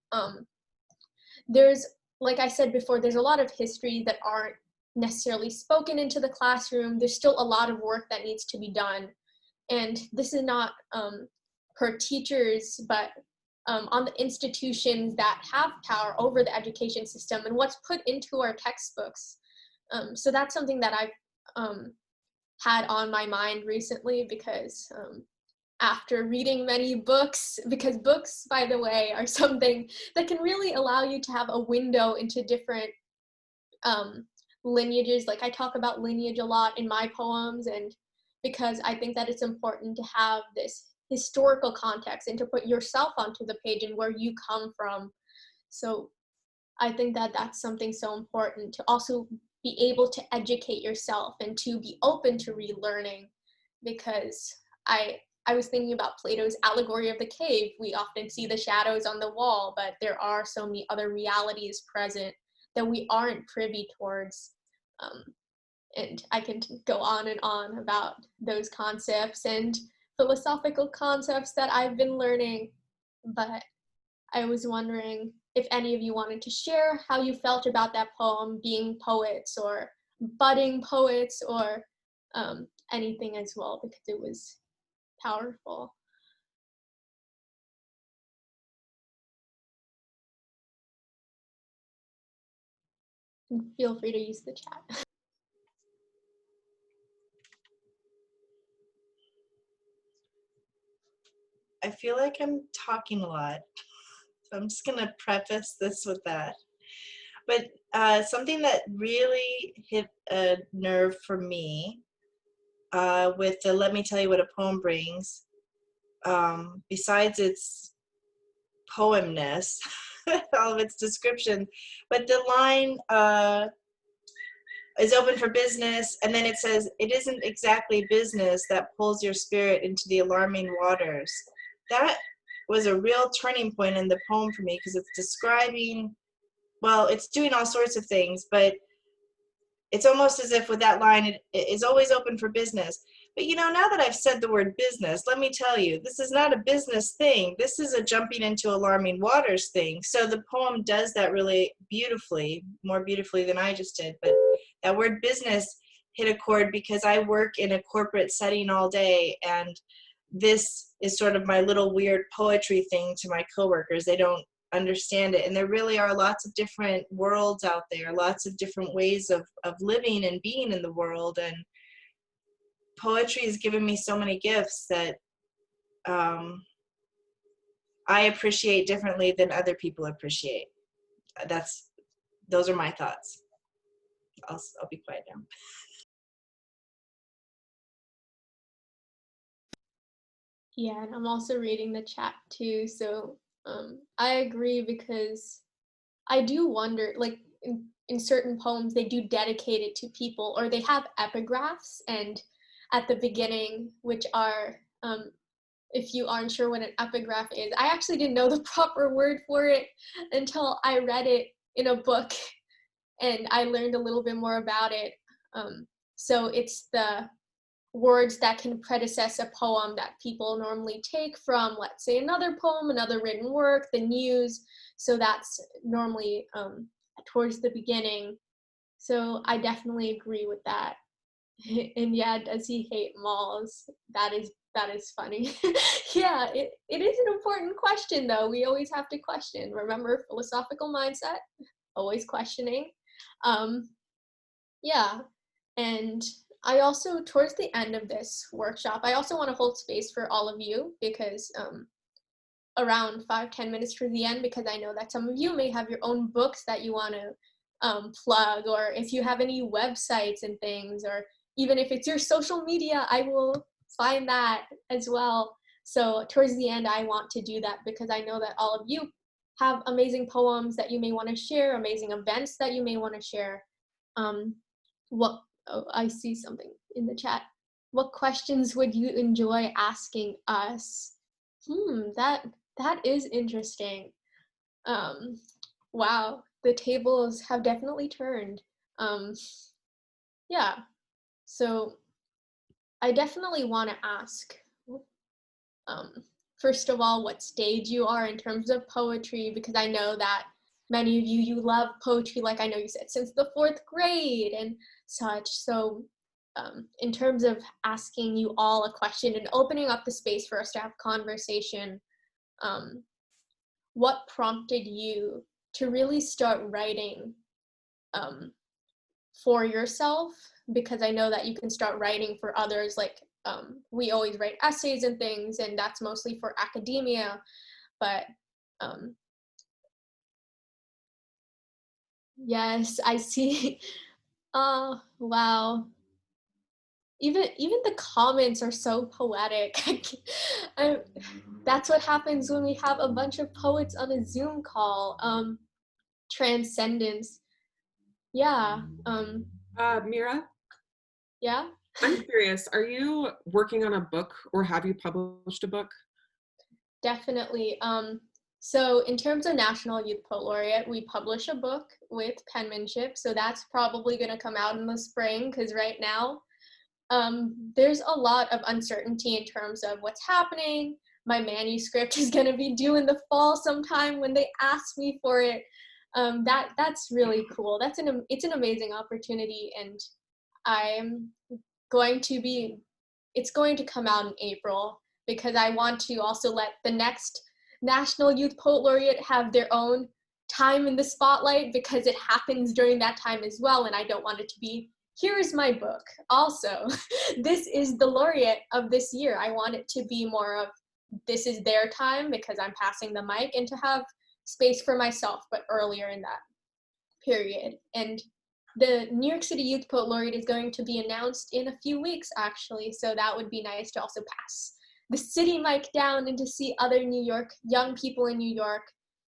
there's, like I said before, there's a lot of history that aren't necessarily spoken into the classroom. There's still a lot of work that needs to be done. And this is not per teachers, but on the institutions that have power over the education system and what's put into our textbooks. So that's something that I've had on my mind recently, because after reading many books, because books, by the way, are something that can really allow you to have a window into different lineages. Like I talk about lineage a lot in my poems, and because I think that it's important to have this historical context and to put yourself onto the page and where you come from. So I think that that's something so important, to also be able to educate yourself and to be open to relearning, because I was thinking about Plato's allegory of the cave. We often see the shadows on the wall, but there are so many other realities present that we aren't privy towards. And I can go on and on about those concepts and philosophical concepts that I've been learning. But I was wondering if any of you wanted to share how you felt about that poem, being poets or budding poets, or anything as well, because it was powerful. And feel free to use the chat. I feel like I'm talking a lot, so I'm just gonna preface this with that. But something that really hit a nerve for me with the Let Me Tell You What a Poem Brings, besides its poemness, all of its description, but the line is open for business, and then it says, it isn't exactly business that pulls your spirit into the alarming waters. That was a real turning point in the poem for me, because it's describing, well, it's doing all sorts of things, but it's almost as if with that line, it is always open for business. But you know, now that I've said the word business, let me tell you, this is not a business thing. This is a jumping into alarming waters thing. So the poem does that really beautifully, more beautifully than I just did. But that word business hit a chord because I work in a corporate setting all day, and this is sort of my little weird poetry thing to my coworkers. They don't understand it, and there really are lots of different worlds out there, lots of different ways of living and being in the world, and poetry has given me so many gifts that I appreciate differently than other people appreciate. Those are my thoughts. I'll be quiet now. Yeah, and I'm also reading the chat too, so I agree, because I do wonder, like in certain poems, they do dedicate it to people, or they have epigraphs, and at the beginning, which are, if you aren't sure what an epigraph is, I actually didn't know the proper word for it until I read it in a book, and I learned a little bit more about it. So it's the words that can predecess a poem that people normally take from, let's say, another poem, another written work, the news. So that's normally towards the beginning. So I definitely agree with that. And yeah, does he hate malls? That is funny. Yeah, it is an important question, though. We always have to question. Remember, philosophical mindset, always questioning. Yeah, and I also, towards the end of this workshop, I also want to hold space for all of you, because around 5-10 minutes for the end, because I know that some of you may have your own books that you want to plug, or if you have any websites and things, or even if it's your social media, I will find that as well. So towards the end, I want to do that because I know that all of you have amazing poems that you may want to share, amazing events that you may want to share. What, oh, I see something in the chat. What questions would you enjoy asking us? That is interesting. Wow, the tables have definitely turned. Yeah, so I definitely want to ask, um, first of all, what stage you are in terms of poetry, because I know that many of you, you love poetry, like I know you said, since the 4th grade and such. So in terms of asking you all a question and opening up the space for us to have conversation, what prompted you to really start writing for yourself? Because I know that you can start writing for others, like we always write essays and things, and that's mostly for academia, but yes, I see. Wow. Even the comments are so poetic. I, that's what happens when we have a bunch of poets on a Zoom call. Transcendence. Yeah. Meera, Yeah. I'm curious, are you working on a book or have you published a book? Definitely. So in terms of National Youth Poet Laureate, we publish a book with penmanship. So that's probably going to come out in the spring, because right now there's a lot of uncertainty in terms of what's happening. My manuscript is going to be due in the fall sometime when they ask me for it. That's really cool. It's an amazing opportunity, and I'm going to be, it's going to come out in April, because I want to also let the next National Youth Poet Laureate have their own time in the spotlight, because it happens during that time as well, and I don't want it to be, here is my book. Also, this is the laureate of this year. I want it to be more of, this is their time because I'm passing the mic, and to have space for myself, but earlier in that period. And the New York City Youth Poet Laureate is going to be announced in a few weeks, actually, so that would be nice to also pass the city mic down and to see other New York, young people in New York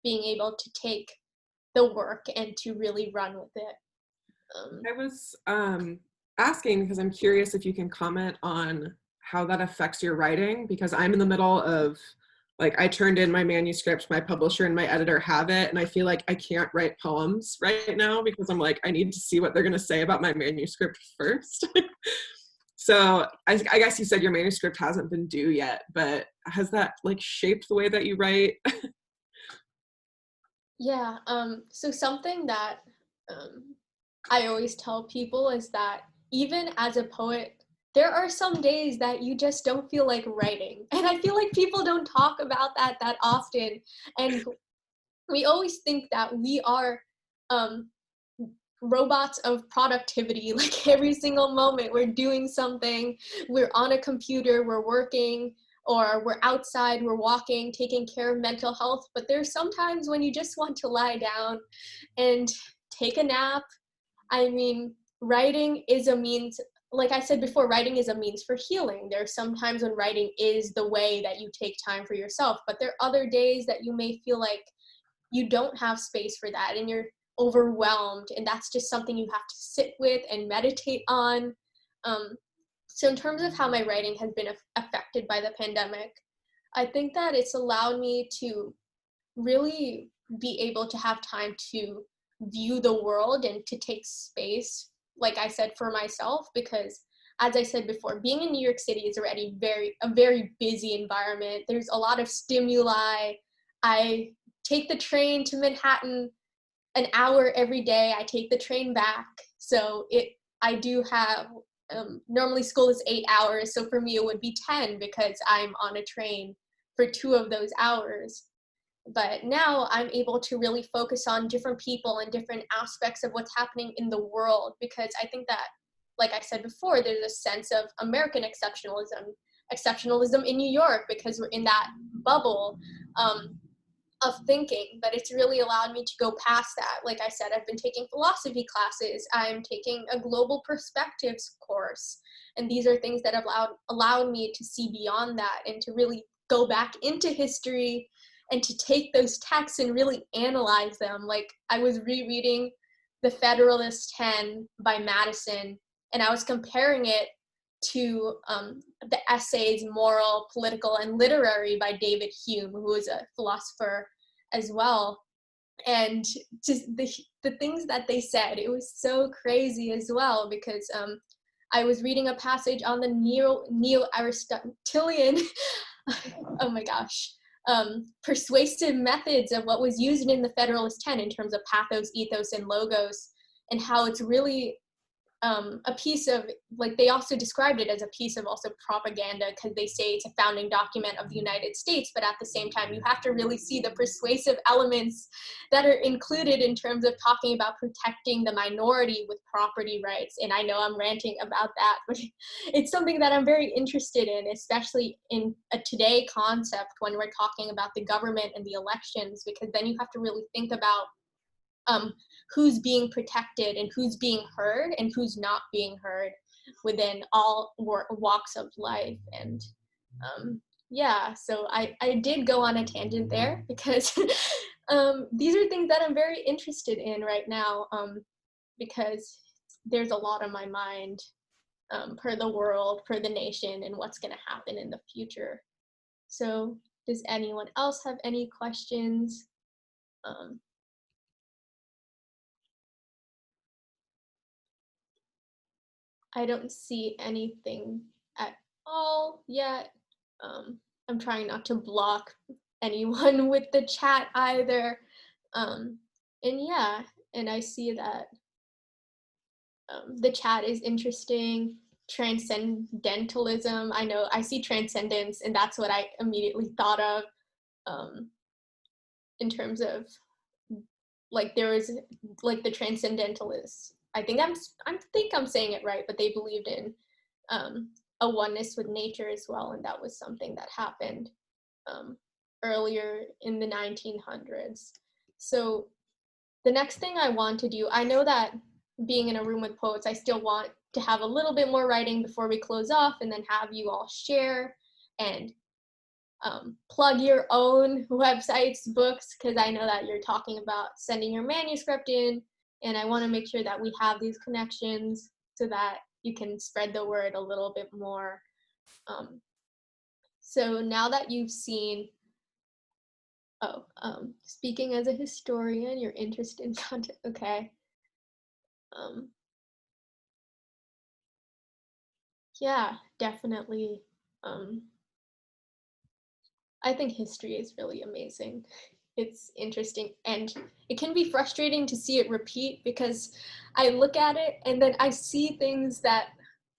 being able to take the work and to really run with it. I was asking because I'm curious if you can comment on how that affects your writing, because I'm in the middle of, like, I turned in my manuscript, my publisher and my editor have it, and I feel like I can't write poems right now because I'm like, I need to see what they're going to say about my manuscript first. So I guess you said your manuscript hasn't been due yet, but has that like shaped the way that you write? Yeah, so something that I always tell people is that even as a poet, there are some days that you just don't feel like writing. And I feel like people don't talk about that often. And we always think that we are um, robots of productivity. Like every single moment we're doing something, we're on a computer, we're working, or we're outside, we're walking, taking care of mental health. But there's sometimes when you just want to lie down and take a nap. I mean, writing is a means, like I said before, writing is a means for healing. There are some times when writing is the way that you take time for yourself, but there are other days that you may feel like you don't have space for that and you're overwhelmed, and that's just something you have to sit with and meditate on. So in terms of how my writing has been affected by the pandemic, I think that it's allowed me to really be able to have time to view the world and to take space, like I said, for myself, because as I said before, being in New York City is already a very busy environment. There's a lot of stimuli. I take the train to Manhattan an hour every day. I take the train back. So I do have, normally school is 8 hours. So for me, it would be 10 because I'm on a train for 2 of those hours. But now I'm able to really focus on different people and different aspects of what's happening in the world, because I think that, like I said before, there's a sense of American exceptionalism exceptionalism in New York because we're in that bubble of thinking, but it's really allowed me to go past that. Like I said, I've been taking philosophy classes, I'm taking a global perspectives course, and these are things that have allowed me to see beyond that and to really go back into history and to take those texts and really analyze them. Like I was rereading The Federalist 10 by Madison, and I was comparing it to the essays Moral, Political, and Literary by David Hume, who is a philosopher as well. And just the things that they said, it was so crazy as well, because I was reading a passage on the neo-Aristotelian, oh my gosh, persuasive methods of what was used in the Federalist 10 in terms of pathos, ethos, and logos, and how it's really a piece of, like, they also described it as a piece of also propaganda, because they say it's a founding document of the United States, but at the same time you have to really see the persuasive elements that are included in terms of talking about protecting the minority with property rights. And I know I'm ranting about that, but it's something that I'm very interested in, especially in a today concept when we're talking about the government and the elections, because then you have to really think about who's being protected and who's being heard and who's not being heard within all walks of life. And yeah, so I did go on a tangent there because these are things that I'm very interested in right now, because there's a lot on my mind per the world, per the nation, and what's going to happen in the future. So does anyone else have any questions? I don't see anything at all yet. I'm trying not to block anyone with the chat either. And yeah, and I see that the chat is interesting. Transcendentalism, I know, I see transcendence, and that's what I immediately thought of in terms of, like, there was, like, the transcendentalists. I think I'm saying it right, but they believed in a oneness with nature as well, and that was something that happened earlier in the 1900s. So the next thing I want to do, I know that being in a room with poets, I still want to have a little bit more writing before we close off, and then have you all share and plug your own websites, books, because I know that you're talking about sending your manuscript in, and I want to make sure that we have these connections so that you can spread the word a little bit more. So now that you've seen, speaking as a historian, you're interested in content, okay. Yeah, definitely. I think history is really amazing. It's interesting, and it can be frustrating to see it repeat, because I look at it and then I see things that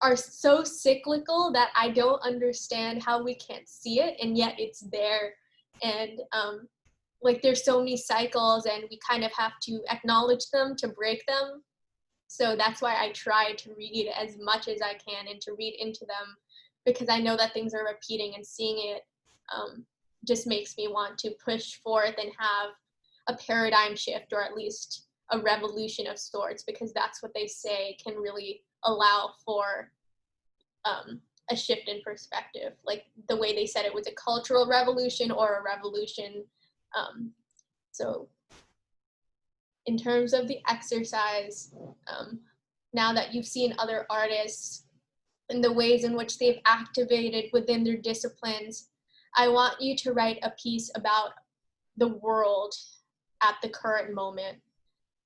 are so cyclical that I don't understand how we can't see it, and yet it's there. And like, there's so many cycles, and we kind of have to acknowledge them to break them. So that's why I try to read as much as I can and to read into them, because I know that things are repeating, and seeing it just makes me want to push forth and have a paradigm shift, or at least a revolution of sorts, because that's what they say can really allow for a shift in perspective. Like the way they said it was a cultural revolution or a revolution. So in terms of the exercise, now that you've seen other artists and the ways in which they've activated within their disciplines, I want you to write a piece about the world at the current moment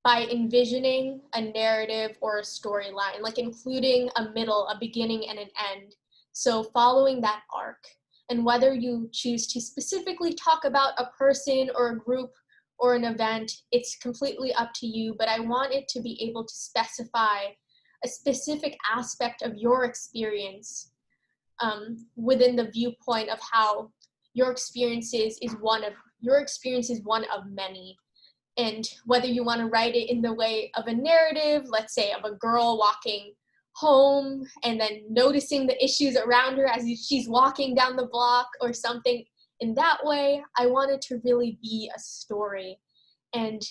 by envisioning a narrative or a storyline, like including a middle, a beginning, and an end. So following that arc, and whether you choose to specifically talk about a person or a group or an event, it's completely up to you, but I want it to be able to specify a specific aspect of your experience within the viewpoint of how your experience is one of many. And whether you want to write it in the way of a narrative, let's say of a girl walking home and then noticing the issues around her as she's walking down the block or something in that way. I want it to really be a story. And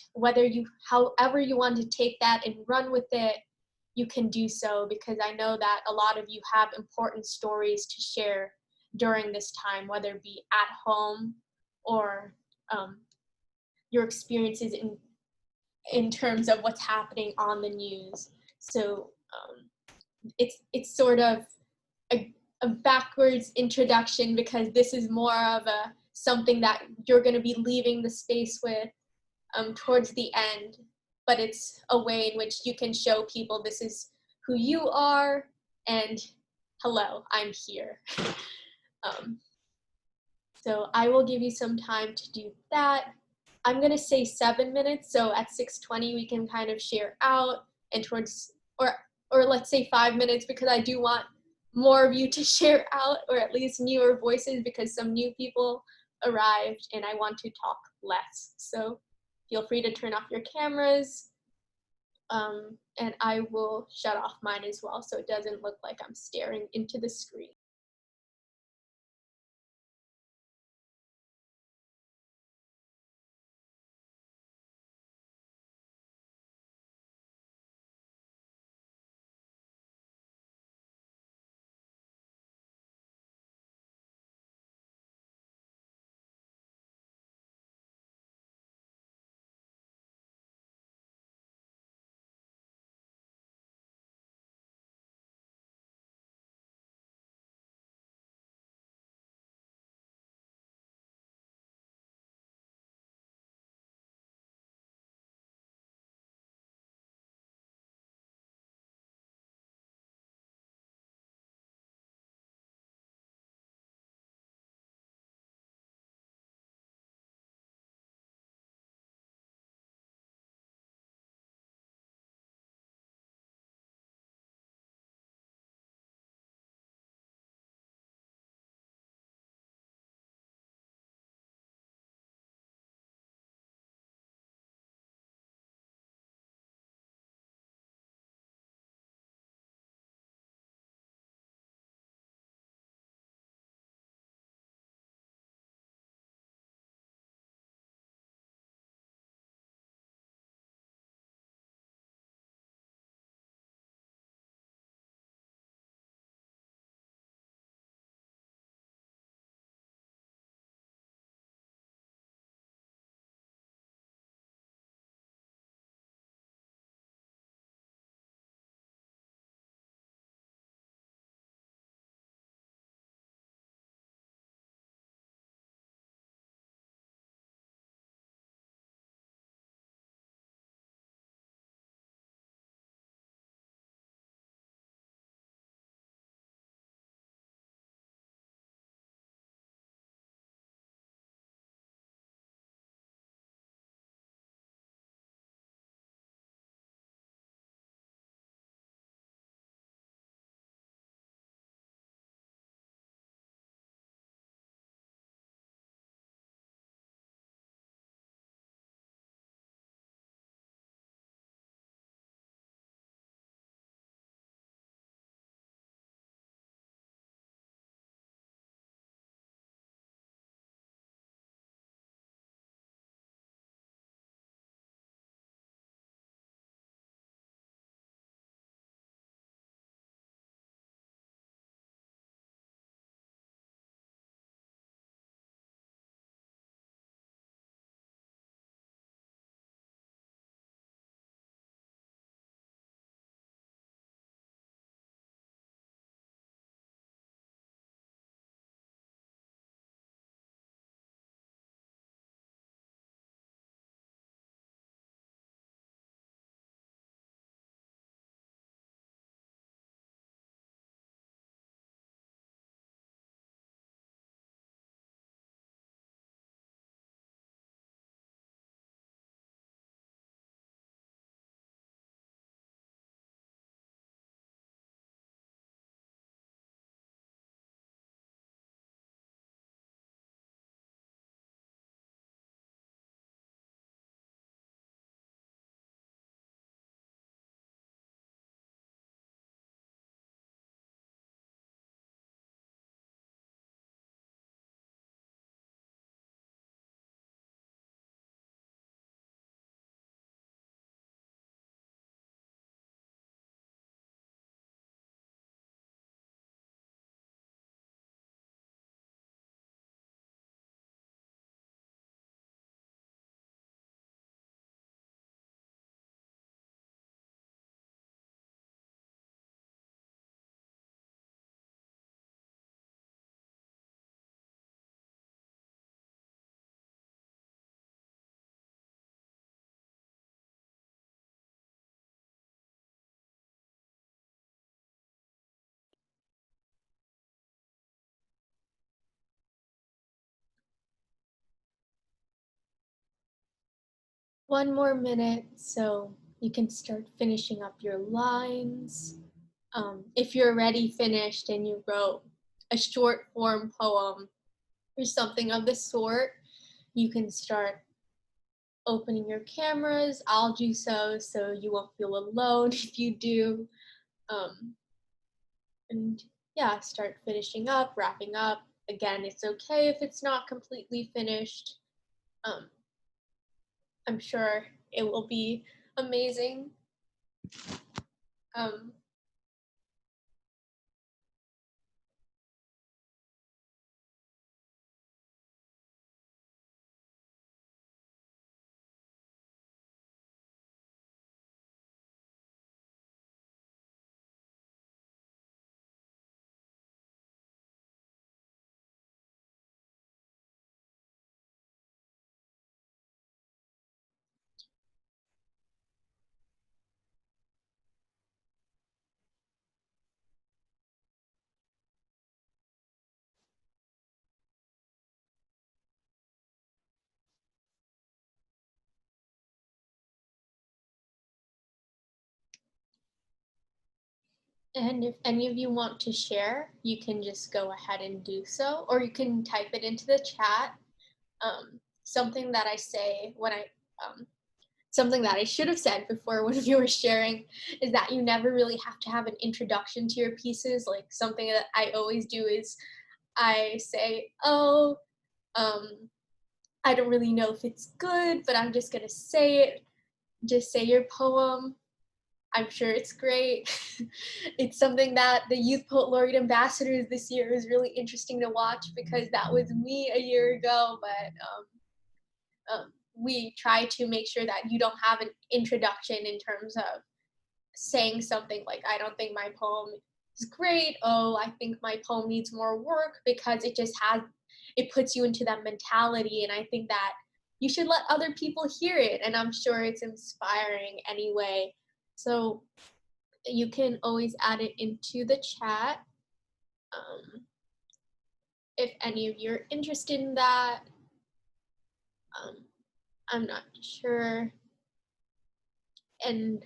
however you want to take that and run with it, you can do so, because I know that a lot of you have important stories to share during this time, whether it be at home or your experiences in terms of what's happening on the news. So it's sort of a backwards introduction, because this is more of something that you're going to be leaving the space with towards the end, but it's a way in which you can show people this is who you are, and hello, I'm here. So I will give you some time to do that. I'm gonna say 7 minutes, so at 6:20 we can kind of share out, and towards, or let's say 5 minutes, because I do want more of you to share out, or at least newer voices, because some new people arrived and I want to talk less. So feel free to turn off your cameras, and I will shut off mine as well, so it doesn't look like I'm staring into the screen. 1 more minute so you can start finishing up your lines. If you're already finished and you wrote a short form poem or something of the sort, you can start opening your cameras. I'll do so you won't feel alone if you do. Um, and yeah, start finishing up, wrapping up. Again, it's okay if it's not completely finished. Um, I'm sure it will be amazing. Um, And if any of you want to share, you can just go ahead and do so, or you can type it into the chat. Something that I say when something that I should have said before when you were sharing is that you never really have to have an introduction to your pieces. Like something that I always do is I say, oh, um, I don't really know if it's good, but I'm just gonna say it. Just say your poem. I'm sure it's great. It's something that the Youth Poet Laureate Ambassadors this year is really interesting to watch because that was me a year ago, but we try to make sure that you don't have an introduction in terms of saying something like, I don't think my poem is great. Oh, I think my poem needs more work, because it puts you into that mentality. And I think that you should let other people hear it. And I'm sure it's inspiring anyway. So you can always add it into the chat if any of you are interested in that. I'm not sure. And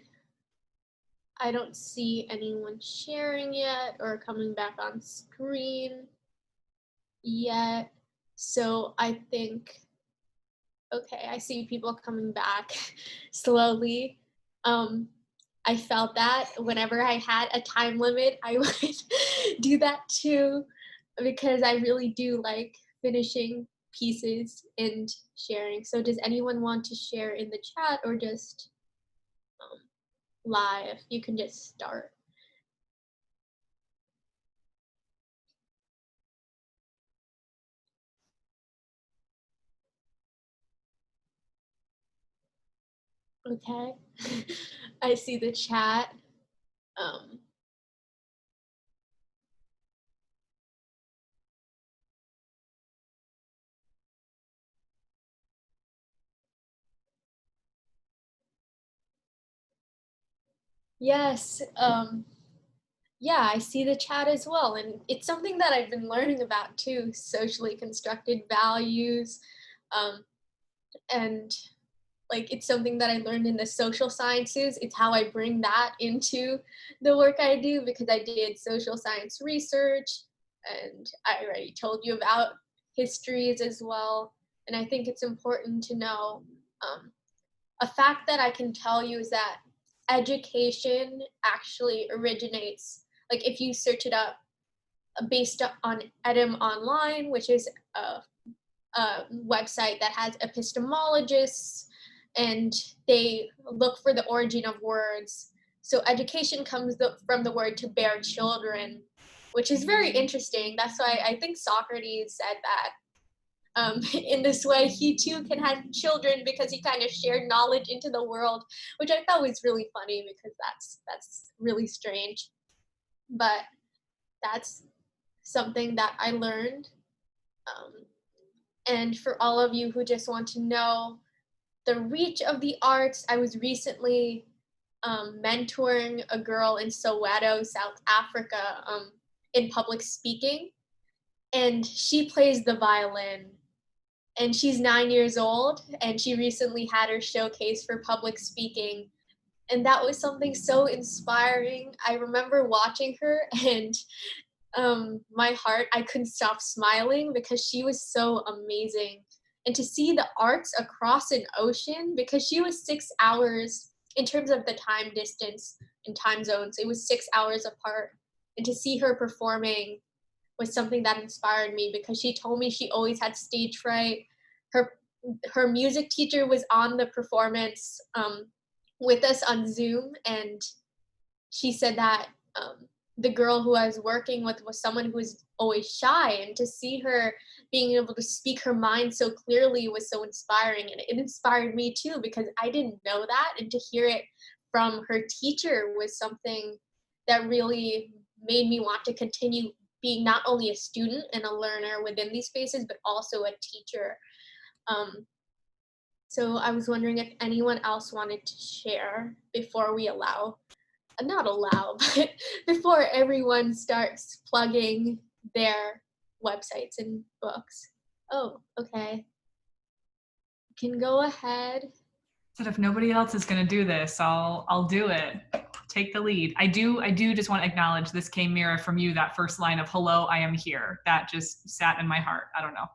I don't see anyone sharing yet or coming back on screen yet. So I think, okay, I see people coming back slowly. I felt that whenever I had a time limit, I would do that too, because I really do like finishing pieces and sharing. So does anyone want to share in the chat or just live? You can just start. Okay. I see the chat. Um, yes. Yeah, I see the chat as well. And it's something that I've been learning about too, socially constructed values. Um, and like it's something that I learned in the social sciences. It's how I bring that into the work I do, because I did social science research and I already told you about histories as well. And I think it's important to know. A fact that I can tell you is that education actually originates, like if you search it up, based on Edym Online, which is a website that has epistemologists, and they look for the origin of words. So education comes from the word to bear children, which is very interesting. That's why I think Socrates said that in this way he too can have children, because he kind of shared knowledge into the world, which I thought was really funny, because that's really strange. But that's something that I learned. And for all of you who just want to know the reach of the arts, I was recently mentoring a girl in Soweto, South Africa, in public speaking, and she plays the violin. and she's 9 years old, and she recently had her showcase for public speaking. And that was something so inspiring. I remember watching her, and my heart, I couldn't stop smiling because she was so amazing. And to see the arts across an ocean, because she was 6 hours in terms of the time distance and time zones, it was 6 hours apart. And to see her performing was something that inspired me, because she told me she always had stage fright. Her her music teacher was on the performance with us on Zoom, and she said that the girl who I was working with was someone who was always shy, and to see her being able to speak her mind so clearly was so inspiring. And it inspired me too, because I didn't know that, and to hear it from her teacher was something that really made me want to continue being not only a student and a learner within these spaces, but also a teacher. So I was wondering if anyone else wanted to share before we not allow, but before everyone starts plugging their websites and books. Oh, okay. You can go ahead. But if nobody else is going to do this, I'll do it. Take the lead. I do just want to acknowledge this came, Meera, from you, that first line of hello, I am here. That just sat in my heart. I don't know.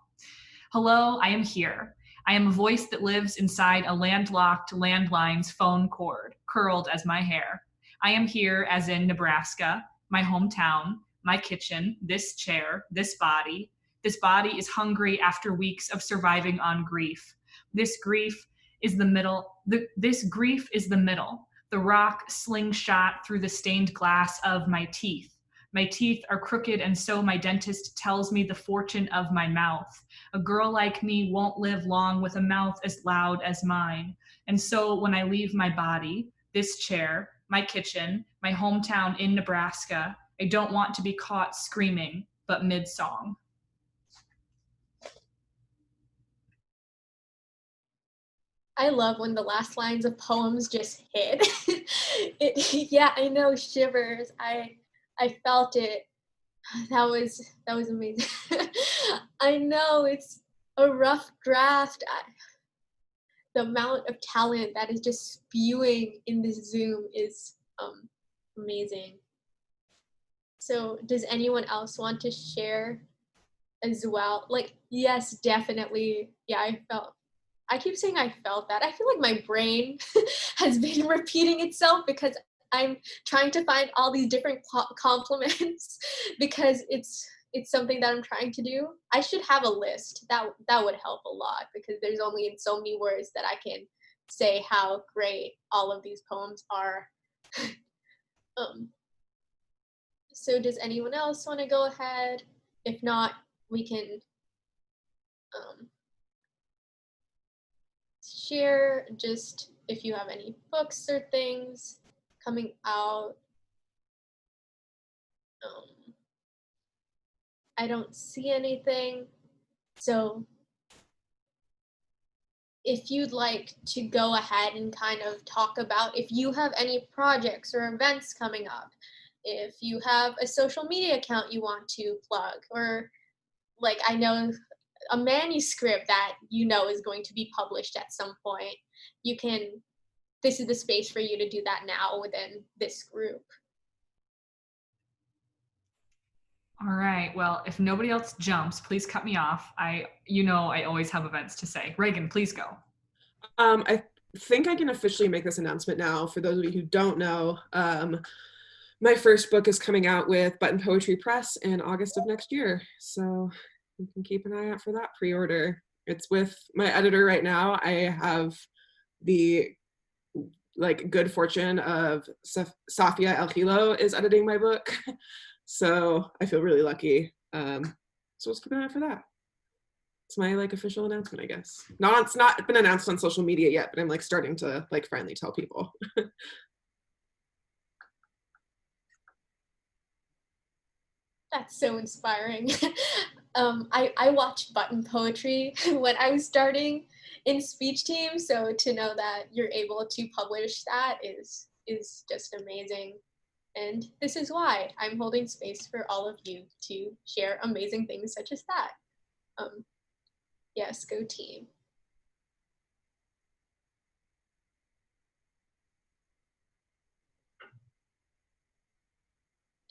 Hello, I am here. I am a voice that lives inside a landlocked landline's phone cord, curled as my hair. I am here as in Nebraska, my hometown, my kitchen, this chair, this body. This body is hungry after weeks of surviving on grief. This grief is the middle. This grief is the middle. The rock slingshot through the stained glass of my teeth. My teeth are crooked, and so my dentist tells me the fortune of my mouth. A girl like me won't live long with a mouth as loud as mine. And so when I leave my body, this chair, my kitchen, my hometown in Nebraska, I don't want to be caught screaming, but mid-song. I love when the last lines of poems just hit. Yeah, I know, shivers. I felt it. That was amazing. I know it's a rough draft. The amount of talent that is just spewing in this Zoom is amazing. So does anyone else want to share as well? Like, yes, definitely. Yeah, I keep saying I felt that. I feel like my brain has been repeating itself because I'm trying to find all these different compliments because it's something that I'm trying to do. I should have a list. That would help a lot, because there's only in so many words that I can say how great all of these poems are. So does anyone else want to go ahead? If not, we can share just if you have any books or things coming out. I don't see anything. So if you'd like to go ahead and kind of talk about if you have any projects or events coming up, if you have a social media account you want to plug, or like I know a manuscript that you know is going to be published at some point, this is the space for you to do that now within this group. All right. Well, if nobody else jumps, please cut me off. I always have events to say. Reagan, please go. I think I can officially make this announcement now. For those of you who don't know, my first book is coming out with Button Poetry Press in August of next year. So you can keep an eye out for that pre-order. It's with my editor right now. I have the good fortune of Safia El Hilo is editing my book. So I feel really lucky. So let's keep an eye out for that. It's my official announcement, I guess. No, it's not been announced on social media yet, but I'm starting to finally tell people. That's so inspiring. I watched Button Poetry when I was starting in speech team, so to know that you're able to publish that is just amazing. And this is why I'm holding space for all of you to share amazing things such as that. Yes, go team.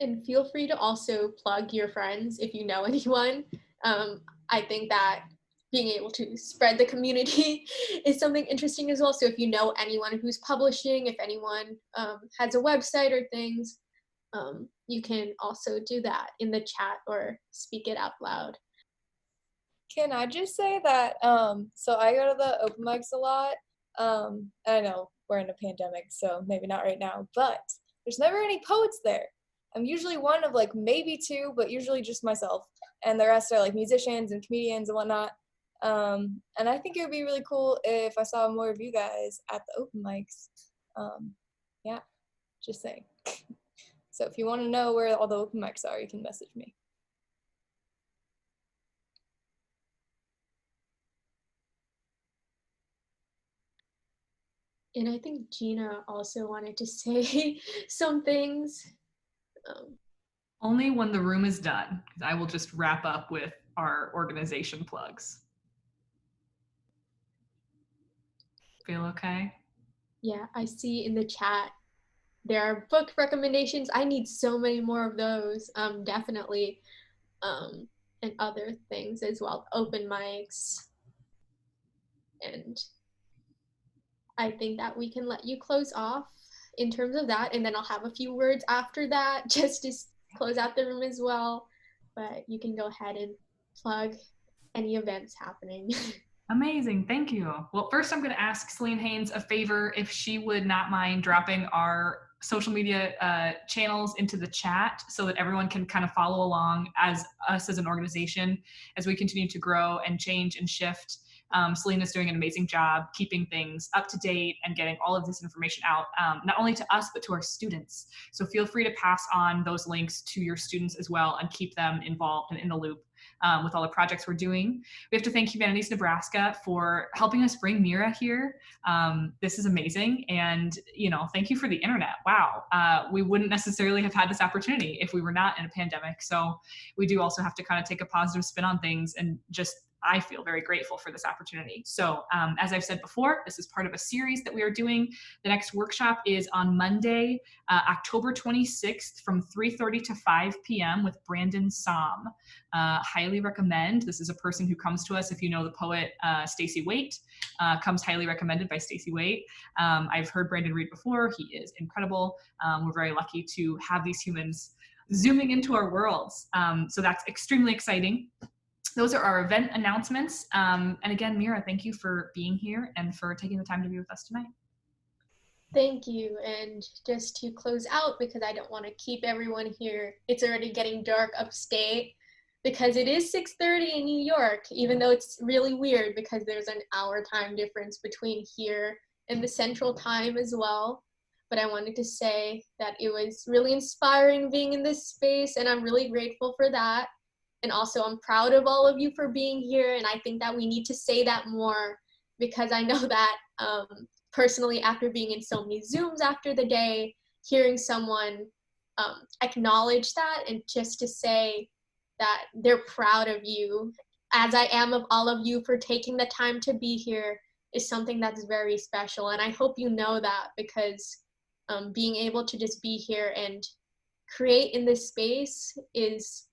And feel free to also plug your friends if you know anyone. I think that being able to spread the community is something interesting as well. So if you know anyone who's publishing, if anyone has a website or things, you can also do that in the chat or speak it out loud. Can I just say that, so I go to the open mics a lot. I know we're in a pandemic, so maybe not right now, but there's never any poets there. I'm usually one of like maybe two, but usually just myself. And the rest are like musicians and comedians and whatnot. And I think it would be really cool if I saw more of you guys at the open mics. Yeah, just saying. So if you want to know where all the open mics are, you can message me. And I think Gina also wanted to say some things. Only when the room is done, because I will just wrap up with our organization plugs. Feel okay? Yeah, I see in the chat there are book recommendations. I need so many more of those, definitely. And other things as well, open mics. And I think that we can let you close off in terms of that, and then I'll have a few words after that just to close out the room as well. But you can go ahead and plug any events happening. Amazing, thank you. Well, first I'm going to ask Celine Haynes a favor if she would not mind dropping our social media channels into the chat so that everyone can kind of follow along as us as an organization as we continue to grow and change and shift. Celine is doing an amazing job keeping things up to date and getting all of this information out, not only to us, but to our students. So feel free to pass on those links to your students as well and keep them involved and in the loop with all the projects we're doing. We have to thank Humanities Nebraska for helping us bring Meera here. This is amazing. And, thank you for the internet. Wow. We wouldn't necessarily have had this opportunity if we were not in a pandemic. So we do also have to kind of take a positive spin on things and just I feel very grateful for this opportunity. So as I've said before, this is part of a series that we are doing. The next workshop is on Monday, October 26th from 3:30 to 5 p.m. with Brandon Som. Highly recommend. This is a person who comes to us, if you know the poet Stacey Waite, comes highly recommended by Stacey Waite. I've heard Brandon read before. He is incredible. We're very lucky to have these humans zooming into our worlds. So that's extremely exciting. Those are our event announcements. And again, Meera, thank you for being here and for taking the time to be with us tonight. Thank you. And just to close out, because I don't want to keep everyone here, it's already getting dark upstate because it is 6:30 in New York, even though it's really weird because there's an hour time difference between here and the central time as well. But I wanted to say that it was really inspiring being in this space, and I'm really grateful for that. And also I'm proud of all of you for being here, and I think that we need to say that more because I know that personally, after being in so many Zooms after the day, hearing someone acknowledge that and just to say that they're proud of you, as I am of all of you for taking the time to be here, is something that's very special. And I hope you know that because being able to just be here and create in this space is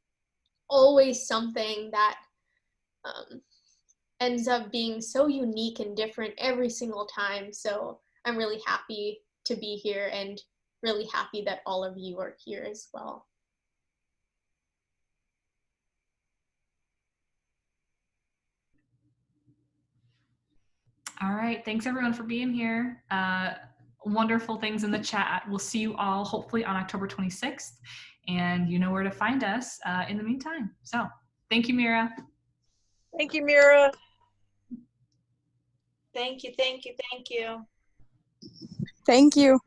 always something that ends up being so unique and different every single time. So I'm really happy to be here and really happy that all of you are here as well. All right, thanks everyone for being here. Wonderful things in the chat. We'll see you all hopefully on October 26th, and you know where to find us in the meantime. So thank you, Meera. Thank you, Meera. Thank you, thank you, thank you. Thank you.